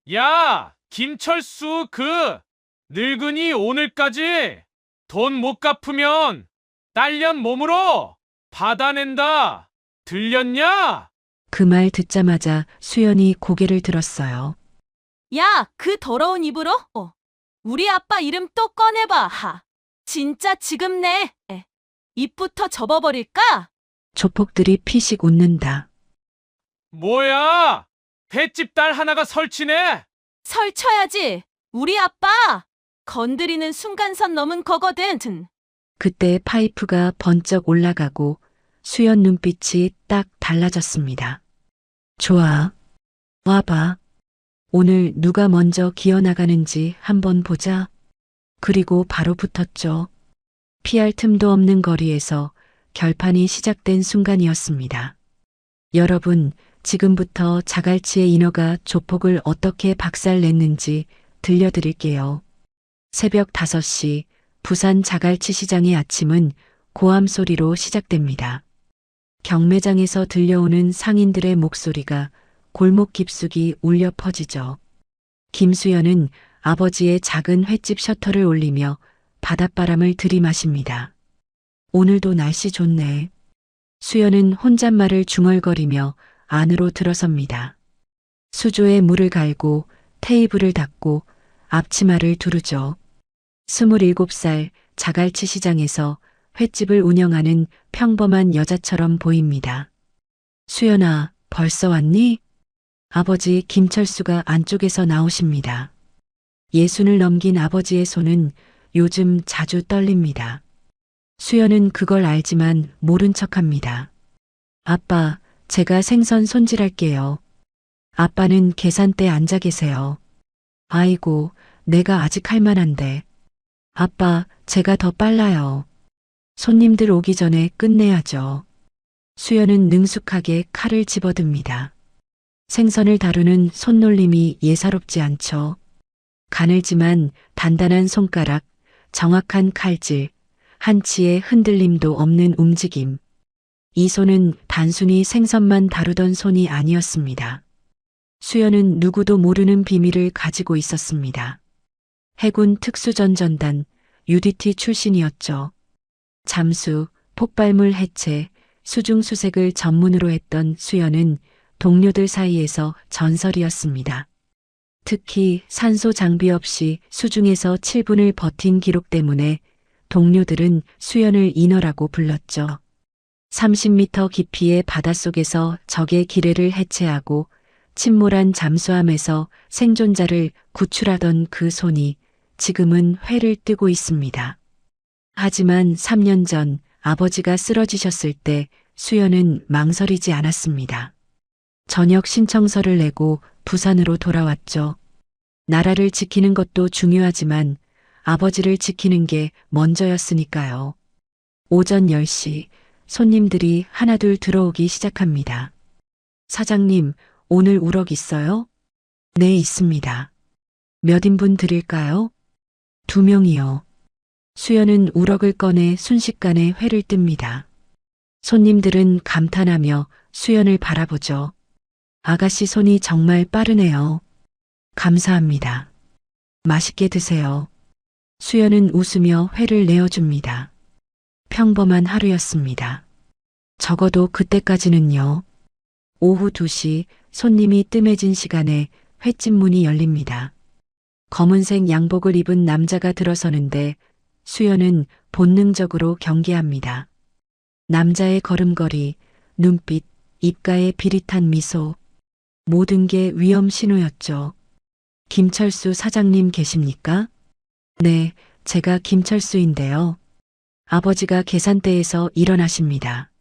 야, 김철수 늙은이 오늘까지 돈 못 갚으면 딸년 몸으로 받아낸다. 들렸냐? 그 말 듣자마자 수연이 고개를 들었어요. 야, 그 더러운 입으로? 우리 아빠 이름 또 꺼내봐. 진짜 지금 내 입부터 접어버릴까? 조폭들이 피식 웃는다. 뭐야? 횟집 딸 하나가 설치네? 설쳐야지. 우리 아빠 건드리는 순간선 넘은 거거든. 그때 파이프가 번쩍 올라가고 수연 눈빛이 딱 달라졌습니다. 좋아. 와봐. 오늘 누가 먼저 기어나가는지 한번 보자. 그리고 바로 붙었죠. 피할 틈도 없는 거리에서 결판이 시작된 순간이었습니다. 여러분, 지금부터 자갈치의 인어가 조폭을 어떻게 박살냈는지 들려드릴게요. 새벽 5시 부산 자갈치 시장의 아침은 고함 소리로 시작됩니다. 경매장에서 들려오는 상인들의 목소리가 골목 깊숙이 울려 퍼지죠. 김수연은 아버지의 작은 횟집 셔터를 올리며 바닷바람을 들이마십니다. 오늘도 날씨 좋네. 수연은 혼잣말을 중얼거리며 안으로 들어섭니다. 수조에 물을 갈고 테이블을 닦고 앞치마를 두르죠. 27살 자갈치 시장에서 횟집을 운영하는 평범한 여자처럼 보입니다. 수연아, 벌써 왔니? 아버지 김철수가 안쪽에서 나오십니다. 60을 넘긴 아버지의 손은 요즘 자주 떨립니다. 수연은 그걸 알지만 모른 척합니다. 아빠, 제가 생선 손질할게요. 아빠는 계산대에 앉아 계세요. 아이고, 내가 아직 할 만한데. 아빠, 제가 더 빨라요. 손님들 오기 전에 끝내야죠. 수연은 능숙하게 칼을 집어듭니다. 생선을 다루는 손놀림이 예사롭지 않죠. 가늘지만 단단한 손가락, 정확한 칼질, 한치의 흔들림도 없는 움직임. 이 손은 단순히 생선만 다루던 손이 아니었습니다. 수연은 누구도 모르는 비밀을 가지고 있었습니다. 해군 특수전전단 UDT 출신이었죠. 잠수, 폭발물 해체, 수중수색을 전문으로 했던 수연은 동료들 사이에서 전설이었습니다. 특히 산소 장비 없이 수중에서 7분을 버틴 기록 때문에 동료들은 수연을 인어라고 불렀죠. 30m 깊이의 바닷속에서 적의 기뢰를 해체하고 침몰한 잠수함에서 생존자를 구출하던 그 손이 지금은 회를 뜨고 있습니다. 하지만 3년 전 아버지가 쓰러지셨을 때 수연은 망설이지 않았습니다. 전역 신청서를 내고 부산으로 돌아왔죠. 나라를 지키는 것도 중요하지만 아버지를 지키는 게 먼저였으니까요. 오전 10시 손님들이 하나둘 들어오기 시작합니다. 사장님, 오늘 우럭 있어요? 네, 있습니다. 몇 인분 드릴까요? 2명이요. 수연은 우럭을 꺼내 순식간에 회를 뜹니다. 손님들은 감탄하며 수연을 바라보죠. 아가씨 손이 정말 빠르네요. 감사합니다. 맛있게 드세요. 수연은 웃으며 회를 내어줍니다. 평범한 하루였습니다. 적어도 그때까지는요. 오후 2시 손님이 뜸해진 시간에 횟집 문이 열립니다. 검은색 양복을 입은 남자가 들어서는데 수연은 본능적으로 경계합니다. 남자의 걸음걸이, 눈빛, 입가의 비릿한 미소, 모든 게 위험 신호였죠. 김철수 사장님 계십니까? 네, 제가 김철수인데요. 아버지가 계산대에서 일어나십니다.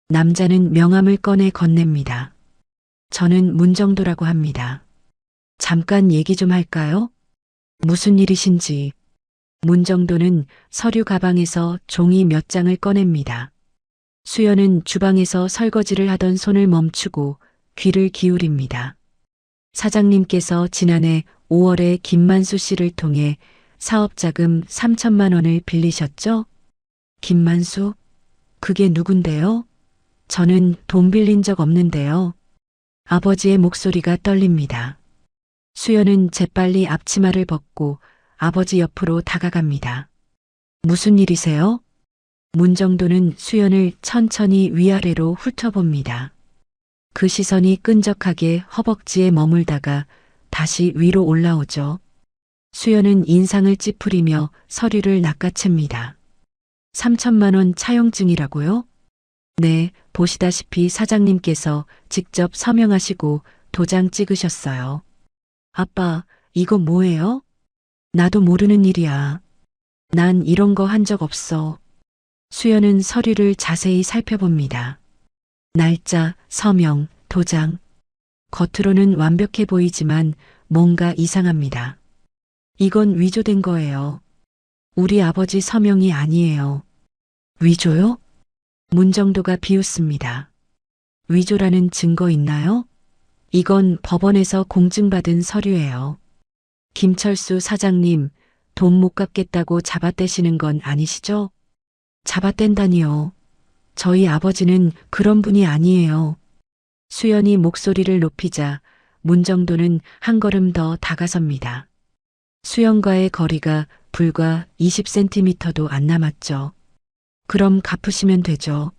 남자는 명함을 꺼내 건넵니다. 저는 문정도라고 합니다. 잠깐 얘기 좀 할까요? 무슨 일이신지. 문정도는 서류 가방에서 종이 몇 장을 꺼냅니다. 수연은 주방에서 설거지를 하던 손을 멈추고 귀를 기울입니다. 사장님께서 지난해 5월에 김만수 씨를 통해 사업자금 3천만 원을 빌리셨죠? 김만수? 그게 누군데요? 저는 돈 빌린 적 없는데요. 아버지의 목소리가 떨립니다. 수연은 재빨리 앞치마를 벗고 아버지 옆으로 다가갑니다. 무슨 일이세요? 문정도는 수연을 천천히 위아래로 훑어봅니다. 그 시선이 끈적하게 허벅지에 머물다가 다시 위로 올라오죠. 수연은 인상을 찌푸리며 서류를 낚아챕니다. 3천만 원 차용증이라고요? 네, 보시다시피 사장님께서 직접 서명하시고 도장 찍으셨어요. 아빠, 이거 뭐예요? 나도 모르는 일이야. 난 이런 거 한 적 없어. 수연은 서류를 자세히 살펴봅니다. 날짜, 서명, 도장. 겉으로는 완벽해 보이지만 뭔가 이상합니다. 이건 위조된 거예요. 우리 아버지 서명이 아니에요. 위조요? 문정도가 비웃습니다. 위조라는 증거 있나요? 이건 법원에서 공증받은 서류예요. 김철수 사장님, 돈 못 갚겠다고 잡아떼시는 건 아니시죠? 잡아뗀다니요. 저희 아버지는 그런 분이 아니에요. 수연이 목소리를 높이자 문정도는 한 걸음 더 다가섭니다. 수연과의 거리가 불과 20cm도 안 남았죠. 그럼 갚으시면 되죠.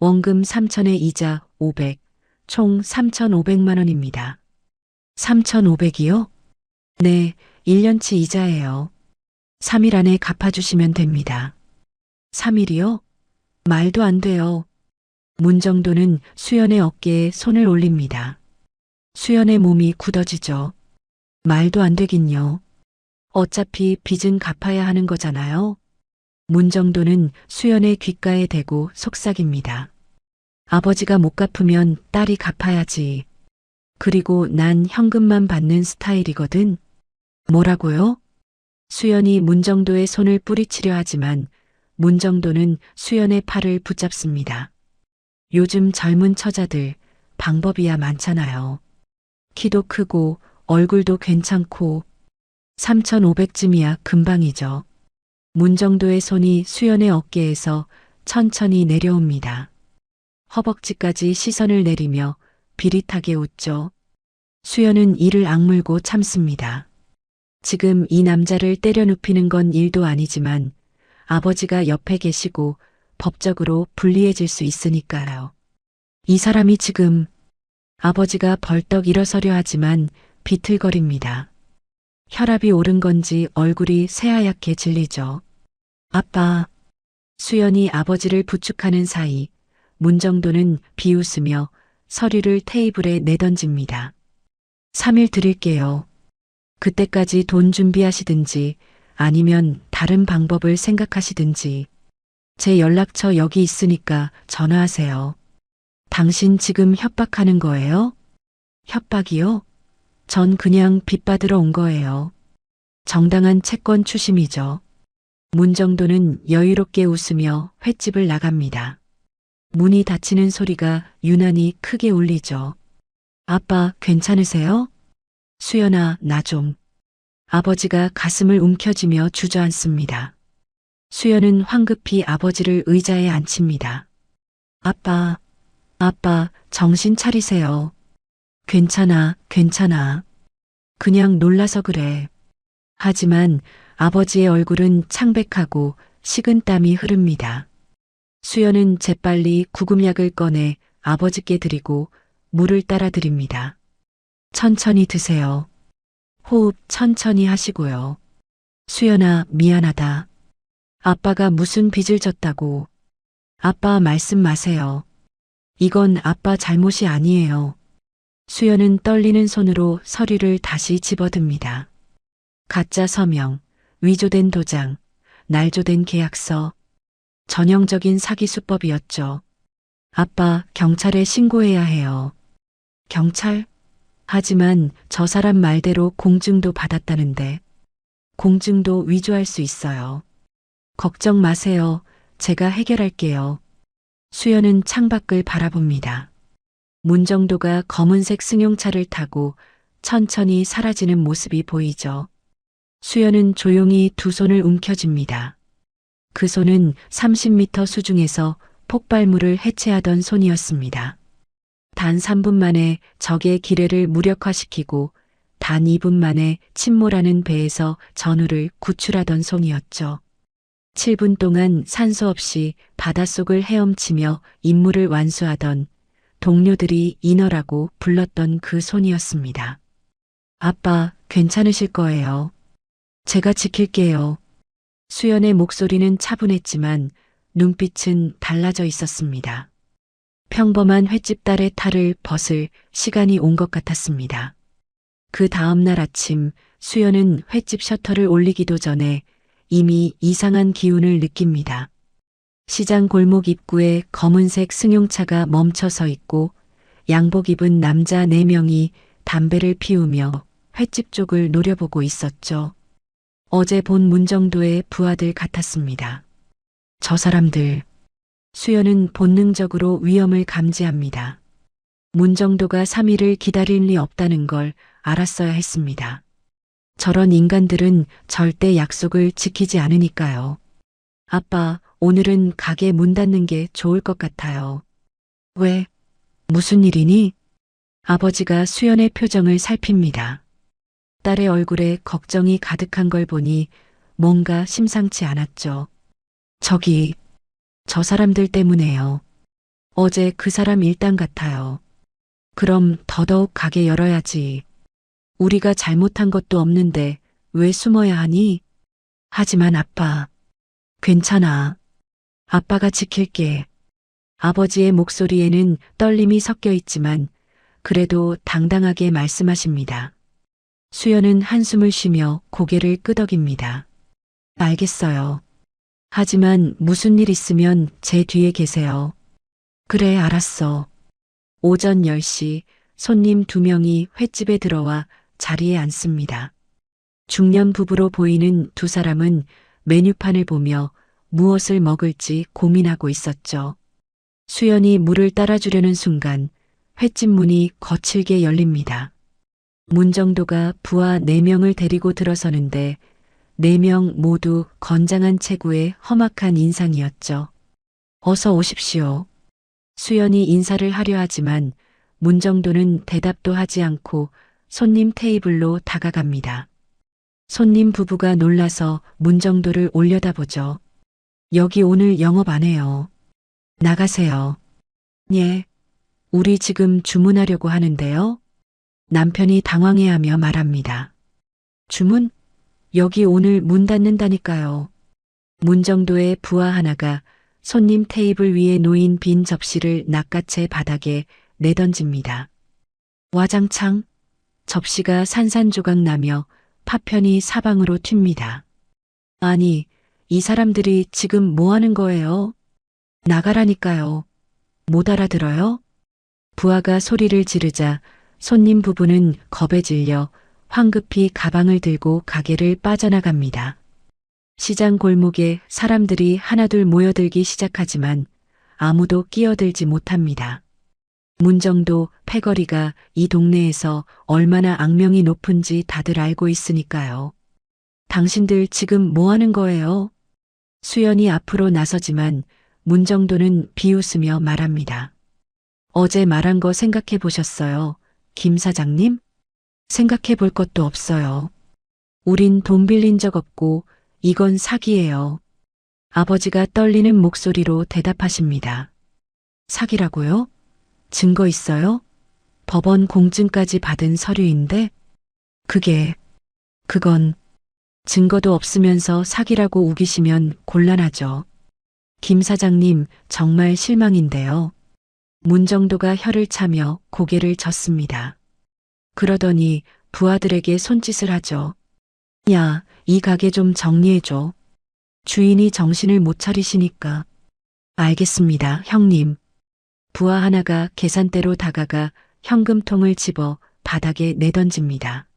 원금 3천에 이자 500, 총 3,500만 원입니다. 3,500이요? 네, 1년치 이자예요. 3일 안에 갚아주시면 됩니다. 3일이요? 말도 안 돼요. 문정도는 수연의 어깨에 손을 올립니다. 수연의 몸이 굳어지죠. 말도 안 되긴요. 어차피 빚은 갚아야 하는 거잖아요. 문정도는 수연의 귓가에 대고 속삭입니다. 아버지가 못 갚으면 딸이 갚아야지. 그리고 난 현금만 받는 스타일이거든. 뭐라고요? 수연이 문정도의 손을 뿌리치려 하지만 문정도는 수연의 팔을 붙잡습니다. 요즘 젊은 처자들 방법이야 많잖아요. 키도 크고 얼굴도 괜찮고 3,500쯤이야 금방이죠. 문정도의 손이 수연의 어깨에서 천천히 내려옵니다. 허벅지까지 시선을 내리며 비릿하게 웃죠. 수연은 이를 악물고 참습니다. 지금 이 남자를 때려 눕히는 건 일도 아니지만 아버지가 옆에 계시고 법적으로 불리해질 수 있으니까요. 이 사람이 지금 아버지가 벌떡 일어서려 하지만 비틀거립니다. 혈압이 오른 건지 얼굴이 새하얗게 질리죠. 아빠. 수연이 아버지를 부축하는 사이 문정도는 비웃으며 서류를 테이블에 내던집니다. 3일 드릴게요. 그때까지 돈 준비하시든지 아니면 다른 방법을 생각하시든지 제 연락처 여기 있으니까 전화하세요. 당신 지금 협박하는 거예요? 협박이요? 전 그냥 빚 받으러 온 거예요. 정당한 채권 추심이죠. 문정도는 여유롭게 웃으며 횟집을 나갑니다. 문이 닫히는 소리가 유난히 크게 울리죠. 아빠 괜찮으세요? 수연아, 나 좀. 아버지가 가슴을 움켜쥐며 주저앉습니다. 수연은 황급히 아버지를 의자에 앉힙니다. 아빠, 정신 차리세요. 괜찮아, 괜찮아. 그냥 놀라서 그래. 하지만 아버지의 얼굴은 창백하고 식은땀이 흐릅니다. 수연은 재빨리 구급약을 꺼내 아버지께 드리고 물을 따라 드립니다. 천천히 드세요. 호흡 천천히 하시고요. 수연아, 미안하다. 아빠가 무슨 빚을 졌다고. 아빠 말씀 마세요. 이건 아빠 잘못이 아니에요. 수연은 떨리는 손으로 서류를 다시 집어듭니다. 가짜 서명, 위조된 도장, 날조된 계약서. 전형적인 사기 수법이었죠. 아빠, 경찰에 신고해야 해요. 경찰? 하지만 저 사람 말대로 공증도 받았다는데. 공증도 위조할 수 있어요. 걱정 마세요. 제가 해결할게요. 수연은 창밖을 바라봅니다. 문정도가 검은색 승용차를 타고 천천히 사라지는 모습이 보이죠. 수연은 조용히 두 손을 움켜쥡니다. 그 손은 30m 수중에서 폭발물을 해체하던 손이었습니다. 단 3분 만에 적의 기뢰를 무력화시키고 단 2분 만에 침몰하는 배에서 전우를 구출하던 손이었죠. 7분 동안 산소 없이 바닷속을 헤엄치며 임무를 완수하던 동료들이 인어라고 불렀던 그 손이었습니다. 아빠, 괜찮으실 거예요. 제가 지킬게요. 수연의 목소리는 차분했지만 눈빛은 달라져 있었습니다. 평범한 횟집 딸의 탈을 벗을 시간이 온 것 같았습니다. 그 다음날 아침 수연은 횟집 셔터를 올리기도 전에 이미 이상한 기운을 느낍니다. 시장 골목 입구에 검은색 승용차가 멈춰 서 있고 양복 입은 남자 4명이 담배를 피우며 횟집 쪽을 노려보고 있었죠. 어제 본 문정도의 부하들 같았습니다. 저 사람들. 수연은 본능적으로 위험을 감지합니다. 문정도가 3일을 기다릴 리 없다는 걸 알았어야 했습니다. 저런 인간들은 절대 약속을 지키지 않으니까요. 아빠, 오늘은 가게 문 닫는 게 좋을 것 같아요. 왜? 무슨 일이니? 아버지가 수연의 표정을 살핍니다. 딸의 얼굴에 걱정이 가득한 걸 보니 뭔가 심상치 않았죠. 저 사람들 때문에요. 어제 그 사람 일당 같아요. 그럼 더더욱 가게 열어야지. 우리가 잘못한 것도 없는데 왜 숨어야 하니? 하지만 아빠, 괜찮아. 아빠가 지킬게. 아버지의 목소리에는 떨림이 섞여 있지만 그래도 당당하게 말씀하십니다. 수연은 한숨을 쉬며 고개를 끄덕입니다. 알겠어요. 하지만 무슨 일 있으면 제 뒤에 계세요. 그래, 알았어. 오전 10시 손님 2명이 횟집에 들어와 자리에 앉습니다. 중년 부부로 보이는 두 사람은 메뉴판을 보며 무엇을 먹을지 고민하고 있었죠. 수연이 물을 따라주려는 순간 횟집 문이 거칠게 열립니다. 문정도가 부하 4명을 데리고 들어서는데 4명 모두 건장한 체구에 험악한 인상이었죠. 어서 오십시오. 수연이 인사를 하려 하지만 문정도는 대답도 하지 않고 손님 테이블로 다가갑니다. 손님 부부가 놀라서 문정도를 올려다보죠. 여기 오늘 영업 안 해요. 나가세요. 예, 우리 지금 주문하려고 하는데요. 남편이 당황해하며 말합니다. 주문? 여기 오늘 문 닫는다니까요. 문정도의 부하 하나가 손님 테이블 위에 놓인 빈 접시를 낚아채 바닥에 내던집니다. 와장창 접시가 산산조각 나며 파편이 사방으로 튑니다. 아니, 이 사람들이 지금 뭐 하는 거예요? 나가라니까요. 못 알아들어요? 부하가 소리를 지르자 손님 부부는 겁에 질려 황급히 가방을 들고 가게를 빠져나갑니다. 시장 골목에 사람들이 하나둘 모여들기 시작하지만 아무도 끼어들지 못합니다. 문정도 패거리가 이 동네에서 얼마나 악명이 높은지 다들 알고 있으니까요. 당신들 지금 뭐 하는 거예요? 수연이 앞으로 나서지만 문정도는 비웃으며 말합니다. 어제 말한 거 생각해 보셨어요, 김 사장님? 생각해 볼 것도 없어요. 우린 돈 빌린 적 없고 이건 사기예요. 아버지가 떨리는 목소리로 대답하십니다. 사기라고요? 증거 있어요? 법원 공증까지 받은 서류인데? 그건 증거도 없으면서 사기라고 우기시면 곤란하죠. 김 사장님, 정말 실망인데요. 문정도가 혀를 차며 고개를 젓습니다. 그러더니 부하들에게 손짓을 하죠. 야, 이 가게 좀 정리해줘. 주인이 정신을 못 차리시니까. 알겠습니다, 형님. 부하 하나가 계산대로 다가가 현금통을 집어 바닥에 내던집니다.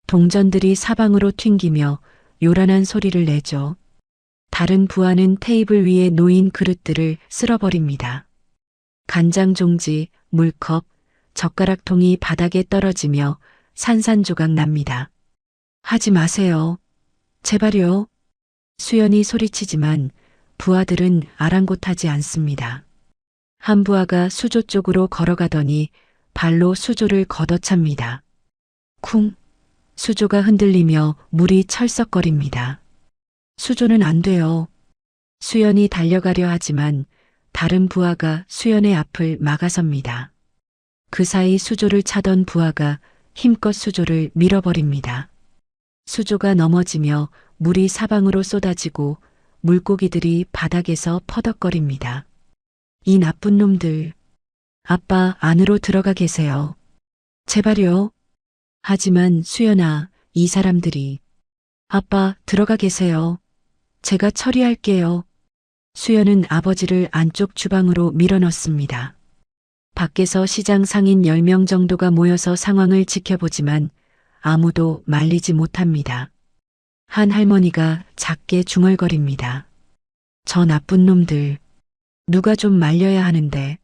동전들이 사방으로 튕기며 요란한 소리를 내죠. 다른 부하는 테이블 위에 놓인 그릇들을 쓸어버립니다. 간장 종지, 물컵, 젓가락통이 바닥에 떨어지며 산산조각 납니다. 하지 마세요. 제발요. 수연이 소리치지만 부하들은 아랑곳하지 않습니다. 한 부하가 수조 쪽으로 걸어가더니 발로 수조를 걷어찹니다. 쿵, 수조가 흔들리며 물이 철썩거립니다. 수조는 안 돼요. 수연이 달려가려 하지만 다른 부하가 수연의 앞을 막아섭니다. 그 사이 수조를 차던 부하가 힘껏 수조를 밀어버립니다. 수조가 넘어지며 물이 사방으로 쏟아지고 물고기들이 바닥에서 퍼덕거립니다. 이 나쁜 놈들. 아빠 안으로 들어가 계세요. 제발요. 하지만 수연아, 이 사람들이. 아빠 들어가 계세요. 제가 처리할게요. 수연은 아버지를 안쪽 주방으로 밀어넣습니다. 밖에서 시장 상인 10명 정도가 모여서 상황을 지켜보지만 아무도 말리지 못합니다. 한 할머니가 작게 중얼거립니다. 저 나쁜 놈들. 누가 좀 말려야 하는데.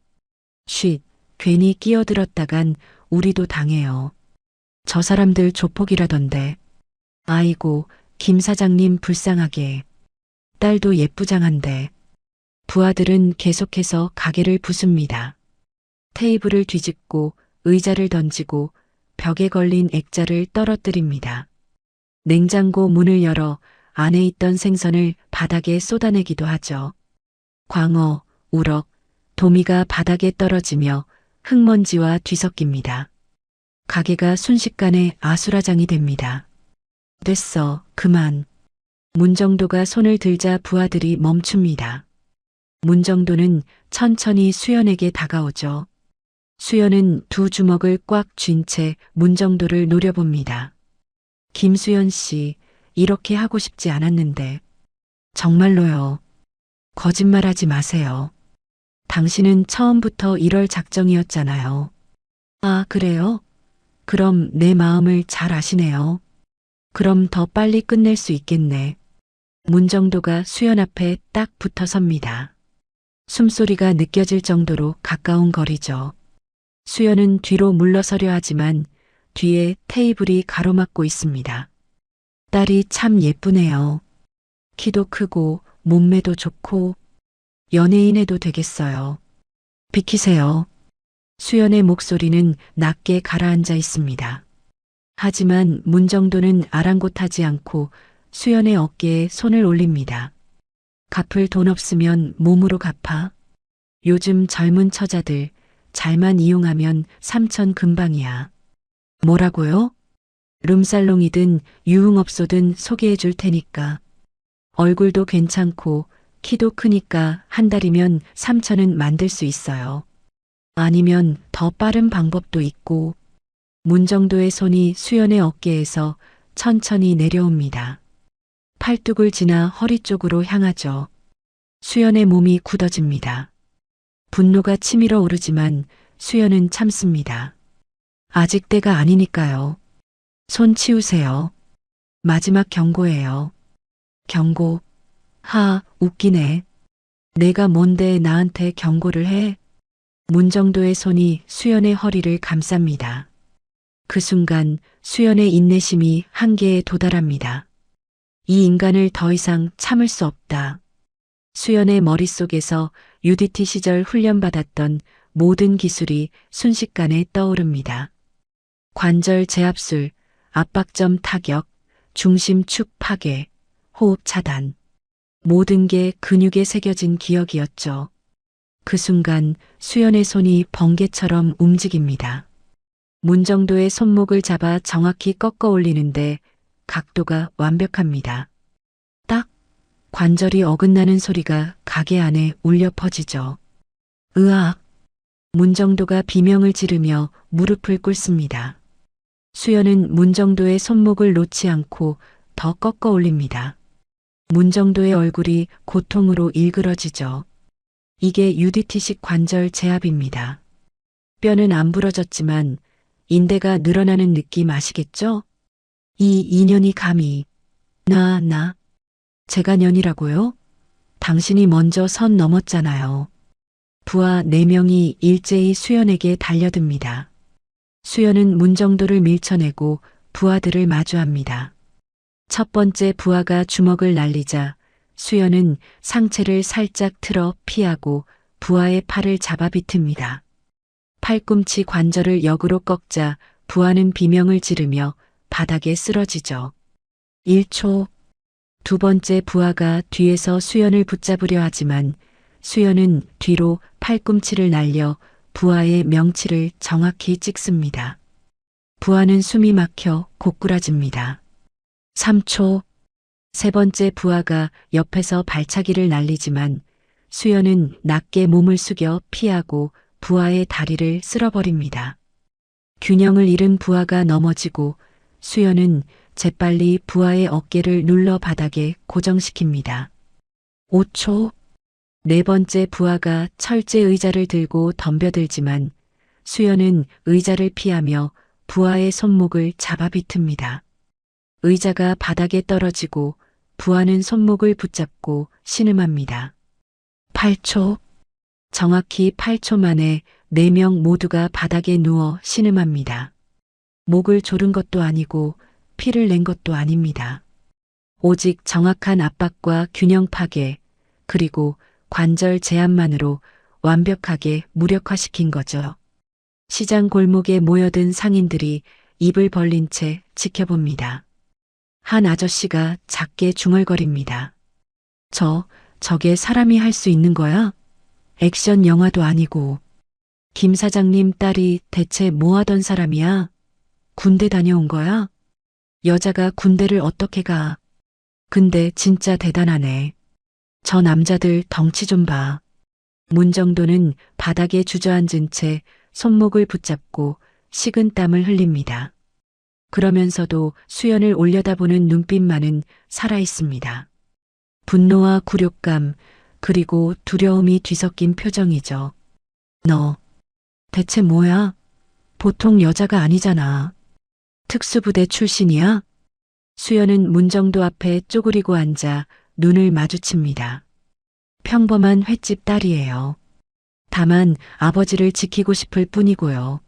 쉿, 괜히 끼어들었다간 우리도 당해요. 저 사람들 조폭이라던데. 아이고, 김 사장님 불쌍하게. 딸도 예쁘장한데. 부하들은 계속해서 가게를 부숩니다. 테이블을 뒤집고 의자를 던지고 벽에 걸린 액자를 떨어뜨립니다. 냉장고 문을 열어 안에 있던 생선을 바닥에 쏟아내기도 하죠. 광어, 우럭, 도미가 바닥에 떨어지며 흙먼지와 뒤섞입니다. 가게가 순식간에 아수라장이 됩니다. 됐어, 그만. 문정도가 손을 들자 부하들이 멈춥니다. 문정도는 천천히 수연에게 다가오죠. 수연은 두 주먹을 꽉 쥔 채 문정도를 노려봅니다. 김수연 씨, 이렇게 하고 싶지 않았는데. 정말로요. 거짓말하지 마세요. 당신은 처음부터 이럴 작정이었잖아요. 아, 그래요? 그럼 내 마음을 잘 아시네요. 그럼 더 빨리 끝낼 수 있겠네. 문정도가 수연 앞에 딱 붙어 섭니다. 숨소리가 느껴질 정도로 가까운 거리죠. 수연은 뒤로 물러서려 하지만 뒤에 테이블이 가로막고 있습니다. 딸이 참 예쁘네요. 키도 크고 몸매도 좋고 연예인 해도 되겠어요. 비키세요. 수연의 목소리는 낮게 가라앉아 있습니다. 하지만 문정도는 아랑곳하지 않고 수연의 어깨에 손을 올립니다. 갚을 돈 없으면 몸으로 갚아. 요즘 젊은 처자들 잘만 이용하면 3천 금방이야. 뭐라고요? 룸살롱이든 유흥업소든 소개해 줄 테니까. 얼굴도 괜찮고 키도 크니까 한 달이면 3천은 만들 수 있어요. 아니면 더 빠른 방법도 있고. 문정도의 손이 수연의 어깨에서 천천히 내려옵니다. 팔뚝을 지나 허리 쪽으로 향하죠. 수연의 몸이 굳어집니다. 분노가 치밀어 오르지만 수연은 참습니다. 아직 때가 아니니까요. 손 치우세요. 마지막 경고예요. 경고. 하, 웃기네. 내가 뭔데 나한테 경고를 해? 문정도의 손이 수연의 허리를 감쌉니다. 그 순간 수연의 인내심이 한계에 도달합니다. 이 인간을 더 이상 참을 수 없다. 수연의 머릿속에서 UDT 시절 훈련받았던 모든 기술이 순식간에 떠오릅니다. 관절 제압술, 압박점 타격, 중심 축 파괴, 호흡 차단. 모든 게 근육에 새겨진 기억이었죠. 그 순간 수연의 손이 번개처럼 움직입니다. 문정도의 손목을 잡아 정확히 꺾어 올리는데 각도가 완벽합니다. 딱! 관절이 어긋나는 소리가 가게 안에 울려 퍼지죠. 으악! 문정도가 비명을 지르며 무릎을 꿇습니다. 수연은 문정도의 손목을 놓지 않고 더 꺾어 올립니다. 문정도의 얼굴이 고통으로 일그러지죠. 이게 UDT식 관절 제압입니다. 뼈는 안 부러졌지만 인대가 늘어나는 느낌 아시겠죠? 이 인연이 감히 제가 년이라고요? 당신이 먼저 선 넘었잖아요. 부하 4명이 일제히 수연에게 달려듭니다. 수연은 문정도를 밀쳐내고 부하들을 마주합니다. 첫 번째 부하가 주먹을 날리자 수연은 상체를 살짝 틀어 피하고 부하의 팔을 잡아 비틉니다. 팔꿈치 관절을 역으로 꺾자 부하는 비명을 지르며 바닥에 쓰러지죠. 1초. 두 번째 부하가 뒤에서 수연을 붙잡으려 하지만 수연은 뒤로 팔꿈치를 날려 부하의 명치를 정확히 찍습니다. 부하는 숨이 막혀 고꾸라집니다. 3초. 세 번째 부하가 옆에서 발차기를 날리지만 수연은 낮게 몸을 숙여 피하고 부하의 다리를 쓸어버립니다. 균형을 잃은 부하가 넘어지고 수연은 재빨리 부하의 어깨를 눌러 바닥에 고정시킵니다. 5초. 네 번째 부하가 철제 의자를 들고 덤벼들지만 수연은 의자를 피하며 부하의 손목을 잡아 비틉니다. 의자가 바닥에 떨어지고 부하는 손목을 붙잡고 신음합니다. 8초. 정확히 8초 만에 4명 모두가 바닥에 누워 신음합니다. 목을 조른 것도 아니고 피를 낸 것도 아닙니다. 오직 정확한 압박과 균형 파괴, 그리고 관절 제압만으로 완벽하게 무력화시킨 거죠. 시장 골목에 모여든 상인들이 입을 벌린 채 지켜봅니다. 한 아저씨가 작게 중얼거립니다. 저게 사람이 할 수 있는 거야? 액션 영화도 아니고. 김 사장님 딸이 대체 뭐 하던 사람이야? 군대 다녀온 거야? 여자가 군대를 어떻게 가? 근데 진짜 대단하네. 저 남자들 덩치 좀 봐. 문정도는 바닥에 주저앉은 채 손목을 붙잡고 식은 땀을 흘립니다. 그러면서도 수연을 올려다보는 눈빛만은 살아있습니다. 분노와 굴욕감, 그리고 두려움이 뒤섞인 표정이죠. 너, 대체 뭐야? 보통 여자가 아니잖아. 특수부대 출신이야? 수연은 문정도 앞에 쪼그리고 앉아 눈을 마주칩니다. 평범한 횟집 딸이에요. 다만 아버지를 지키고 싶을 뿐이고요.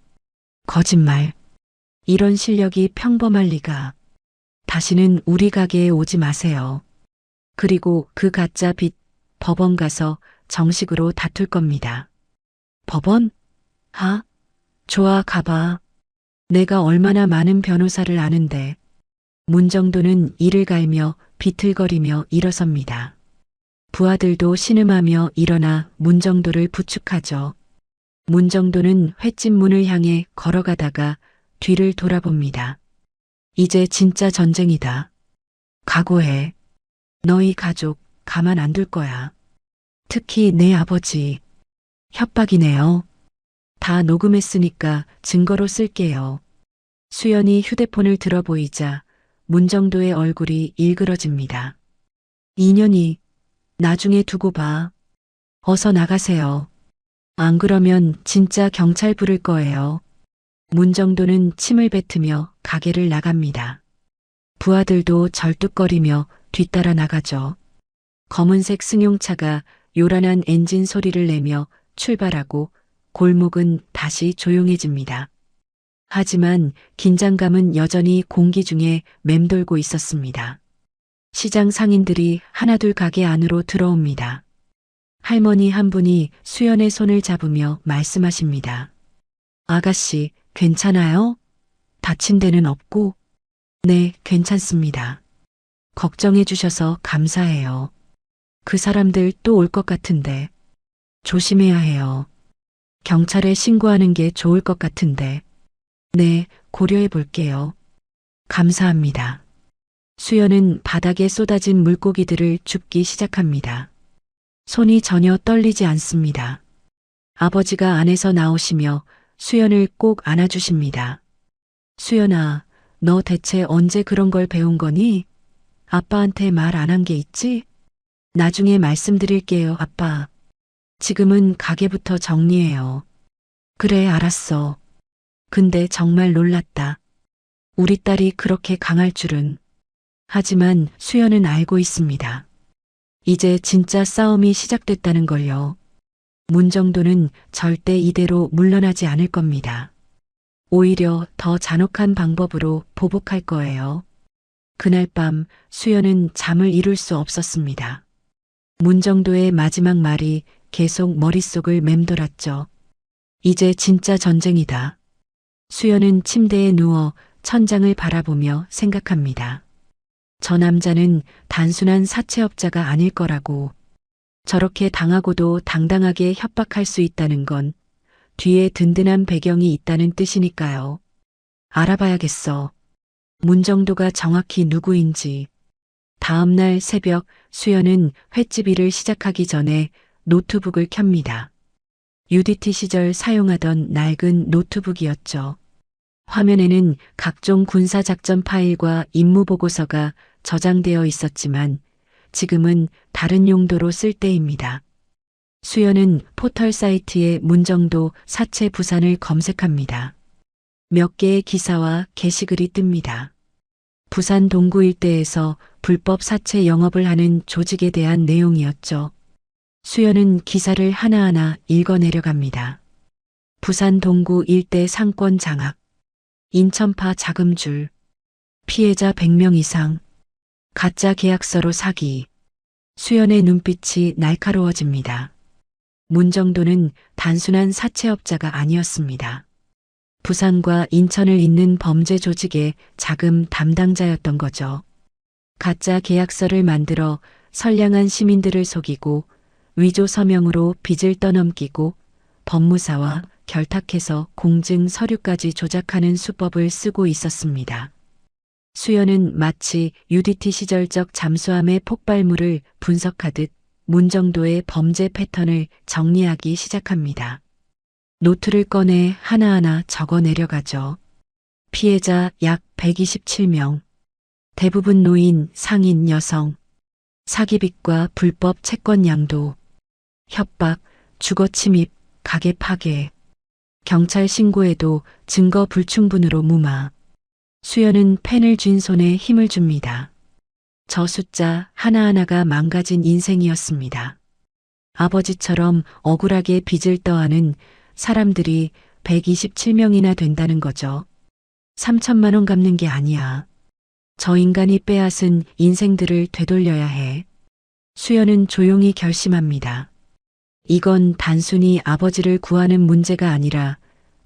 거짓말. 이런 실력이 평범할 리가. 다시는 우리 가게에 오지 마세요. 그리고 그 가짜 빚 법원 가서 정식으로 다툴 겁니다. 법원? 좋아, 가봐. 내가 얼마나 많은 변호사를 아는데. 문정도는 이를 갈며 비틀거리며 일어섭니다. 부하들도 신음하며 일어나 문정도를 부축하죠. 문정도는 횟집 문을 향해 걸어가다가 뒤를 돌아봅니다. 이제 진짜 전쟁이다. 각오해. 너희 가족 가만 안 둘 거야. 특히 내 아버지. 협박이네요. 다 녹음했으니까 증거로 쓸게요. 수연이 휴대폰을 들어보이자 문정도의 얼굴이 일그러집니다. 인연이 나중에 두고 봐. 어서 나가세요. 안 그러면 진짜 경찰 부를 거예요. 문정도는 침을 뱉으며 가게를 나갑니다. 부하들도 절뚝거리며 뒤따라 나가죠. 검은색 승용차가 요란한 엔진 소리를 내며 출발하고 골목은 다시 조용해집니다. 하지만 긴장감은 여전히 공기 중에 맴돌고 있었습니다. 시장 상인들이 하나둘 가게 안으로 들어옵니다. 할머니 한 분이 수연의 손을 잡으며 말씀하십니다. 아가씨, 괜찮아요? 다친 데는 없고? 네, 괜찮습니다. 걱정해 주셔서 감사해요. 그 사람들 또 올 것 같은데. 조심해야 해요. 경찰에 신고하는 게 좋을 것 같은데. 네, 고려해 볼게요. 감사합니다. 수연은 바닥에 쏟아진 물고기들을 줍기 시작합니다. 손이 전혀 떨리지 않습니다. 아버지가 안에서 나오시며 수연을 꼭 안아주십니다. 수연아, 너 대체 언제 그런 걸 배운 거니? 아빠한테 말 안 한 게 있지? 나중에 말씀드릴게요, 아빠. 지금은 가게부터 정리해요. 그래, 알았어. 근데 정말 놀랐다. 우리 딸이 그렇게 강할 줄은. 하지만 수연은 알고 있습니다. 이제 진짜 싸움이 시작됐다는 걸요. 문정도는 절대 이대로 물러나지 않을 겁니다. 오히려 더 잔혹한 방법으로 보복할 거예요. 그날 밤 수연은 잠을 이룰 수 없었습니다. 문정도의 마지막 말이 계속 머릿속을 맴돌았죠. 이제 진짜 전쟁이다. 수연은 침대에 누워 천장을 바라보며 생각합니다. 저 남자는 단순한 사채업자가 아닐 거라고. 저렇게 당하고도 당당하게 협박할 수 있다는 건 뒤에 든든한 배경이 있다는 뜻이니까요. 알아봐야겠어. 문정도가 정확히 누구인지. 다음 날 새벽 수연은 횟집 일을 시작하기 전에 노트북을 켭니다. UDT 시절 사용하던 낡은 노트북이었죠. 화면에는 각종 군사작전 파일과 임무보고서가 저장되어 있었지만 지금은 다른 용도로 쓸 때입니다. 수연은 포털 사이트에 문정도 사채 부산을 검색합니다. 몇 개의 기사와 게시글이 뜹니다. 부산 동구 일대에서 불법 사채 영업을 하는 조직에 대한 내용이었죠. 수연은 기사를 하나하나 읽어내려갑니다. 부산 동구 일대 상권 장악, 인천파 자금줄, 피해자 100명 이상, 가짜 계약서로 사기. 수연의 눈빛이 날카로워집니다. 문정도는 단순한 사채업자가 아니었습니다. 부산과 인천을 잇는 범죄 조직의 자금 담당자였던 거죠. 가짜 계약서를 만들어 선량한 시민들을 속이고 위조 서명으로 빚을 떠넘기고 법무사와 결탁해서 공증 서류까지 조작하는 수법을 쓰고 있었습니다. 수연은 마치 UDT 시절적 잠수함의 폭발물을 분석하듯 문정도의 범죄 패턴을 정리하기 시작합니다. 노트를 꺼내 하나하나 적어 내려가죠. 피해자 약 127명. 대부분 노인, 상인, 여성. 사기빚과 불법 채권 양도. 협박, 주거 침입, 가게 파괴. 경찰 신고에도 증거 불충분으로 무마. 수연은 펜을 쥔 손에 힘을 줍니다. 저 숫자 하나하나가 망가진 인생이었습니다. 아버지처럼 억울하게 빚을 떠안은 사람들이 127명이나 된다는 거죠. 3천만 원 갚는 게 아니야. 저 인간이 빼앗은 인생들을 되돌려야 해. 수연은 조용히 결심합니다. 이건 단순히 아버지를 구하는 문제가 아니라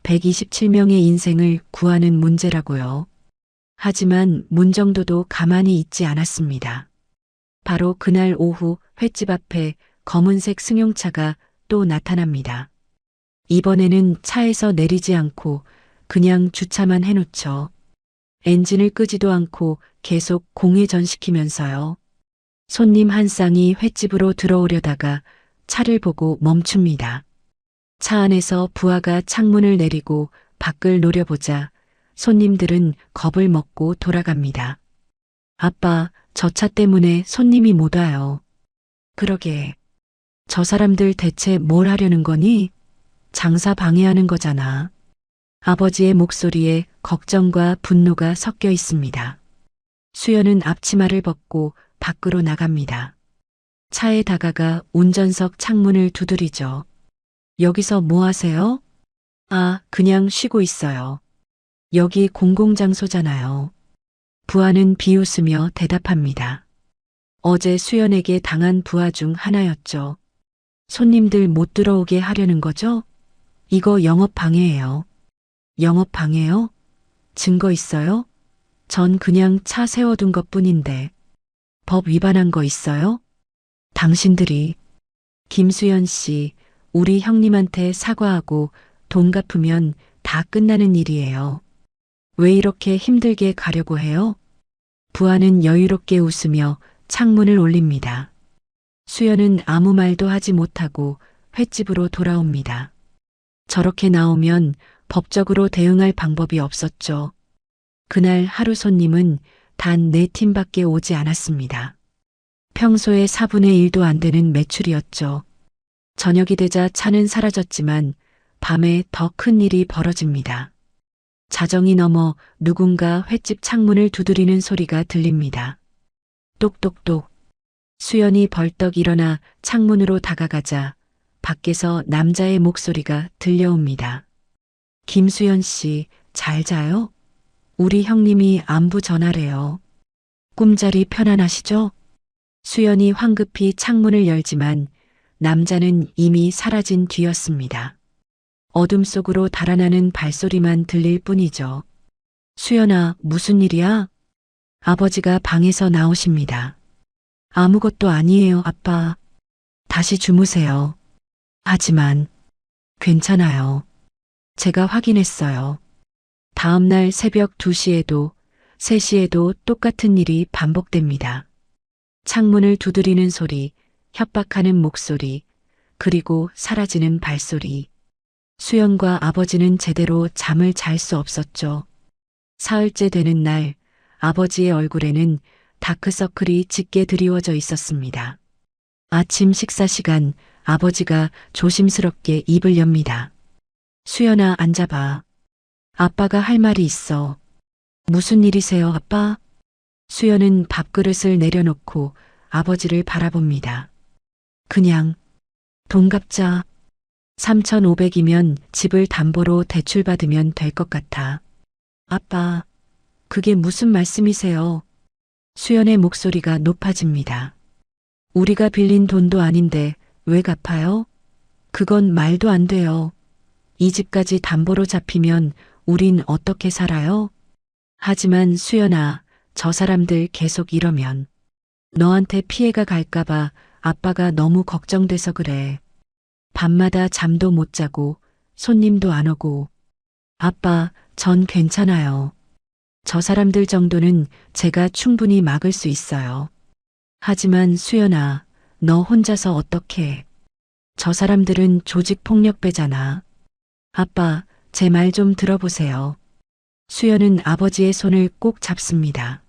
127명의 인생을 구하는 문제라고요. 하지만 문정도도 가만히 있지 않았습니다. 바로 그날 오후 횟집 앞에 검은색 승용차가 또 나타납니다. 이번에는 차에서 내리지 않고 그냥 주차만 해놓죠. 엔진을 끄지도 않고 계속 공회전시키면서요. 손님 한 쌍이 횟집으로 들어오려다가 차를 보고 멈춥니다. 차 안에서 부하가 창문을 내리고 밖을 노려보자 손님들은 겁을 먹고 돌아갑니다. 아빠, 저 차 때문에 손님이 못 와요. 그러게. 저 사람들 대체 뭘 하려는 거니? 장사 방해하는 거잖아. 아버지의 목소리에 걱정과 분노가 섞여 있습니다. 수연은 앞치마를 벗고 밖으로 나갑니다. 차에 다가가 운전석 창문을 두드리죠. 여기서 뭐 하세요? 아, 그냥 쉬고 있어요. 여기 공공장소잖아요. 부하는 비웃으며 대답합니다. 어제 수연에게 당한 부하 중 하나였죠. 손님들 못 들어오게 하려는 거죠? 이거 영업 방해예요. 영업 방해요? 증거 있어요? 전 그냥 차 세워둔 것뿐인데. 법 위반한 거 있어요? 당신들이. 김수연 씨, 우리 형님한테 사과하고 돈 갚으면 다 끝나는 일이에요. 왜 이렇게 힘들게 가려고 해요? 부하는 여유롭게 웃으며 창문을 올립니다. 수연은 아무 말도 하지 못하고 횟집으로 돌아옵니다. 저렇게 나오면 법적으로 대응할 방법이 없었죠. 그날 하루 손님은 단 4팀밖에 오지 않았습니다. 평소에 4분의 1도 안 되는 매출이었죠. 저녁이 되자 차는 사라졌지만 밤에 더 큰 일이 벌어집니다. 자정이 넘어 누군가 횟집 창문을 두드리는 소리가 들립니다. 똑똑똑. 수연이 벌떡 일어나 창문으로 다가가자 밖에서 남자의 목소리가 들려옵니다. 김수연 씨, 잘 자요? 우리 형님이 안부 전하래요. 꿈자리 편안하시죠? 수연이 황급히 창문을 열지만 남자는 이미 사라진 뒤였습니다. 어둠 속으로 달아나는 발소리만 들릴 뿐이죠. 수연아, 무슨 일이야? 아버지가 방에서 나오십니다. 아무것도 아니에요, 아빠. 다시 주무세요. 하지만 괜찮아요. 제가 확인했어요. 다음 날 새벽 2시에도 3시에도 똑같은 일이 반복됩니다. 창문을 두드리는 소리, 협박하는 목소리, 그리고 사라지는 발소리. 수연과 아버지는 제대로 잠을 잘 수 없었죠. 사흘째 되는 날, 아버지의 얼굴에는 다크서클이 짙게 드리워져 있었습니다. 아침 식사 시간, 아버지가 조심스럽게 입을 엽니다. 수연아, 앉아봐. 아빠가 할 말이 있어. 무슨 일이세요, 아빠? 수연은 밥그릇을 내려놓고 아버지를 바라봅니다. 그냥 돈 갚자. 3,500이면 집을 담보로 대출받으면 될 것 같아. 아빠, 그게 무슨 말씀이세요? 수연의 목소리가 높아집니다. 우리가 빌린 돈도 아닌데 왜 갚아요? 그건 말도 안 돼요. 이 집까지 담보로 잡히면 우린 어떻게 살아요? 하지만 수연아, 저 사람들 계속 이러면 너한테 피해가 갈까봐 아빠가 너무 걱정돼서 그래. 밤마다 잠도 못 자고 손님도 안 오고. 아빠, 전 괜찮아요. 저 사람들 정도는 제가 충분히 막을 수 있어요. 하지만 수연아, 너 혼자서 어떡해. 저 사람들은 조직폭력배잖아. 아빠, 제 말 좀 들어보세요. 수연은 아버지의 손을 꼭 잡습니다.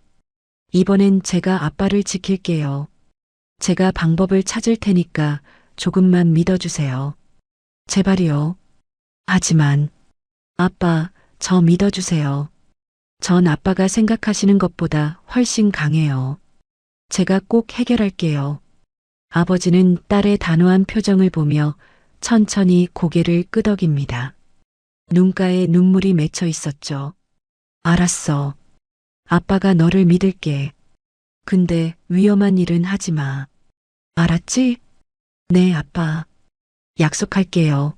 이번엔 제가 아빠를 지킬게요. 제가 방법을 찾을 테니까 조금만 믿어주세요. 제발이요. 하지만 아빠, 저 믿어주세요. 전 아빠가 생각하시는 것보다 훨씬 강해요. 제가 꼭 해결할게요. 아버지는 딸의 단호한 표정을 보며 천천히 고개를 끄덕입니다. 눈가에 눈물이 맺혀 있었죠. 알았어. 아빠가 너를 믿을게. 근데 위험한 일은 하지 마. 알았지? 네, 아빠. 약속할게요.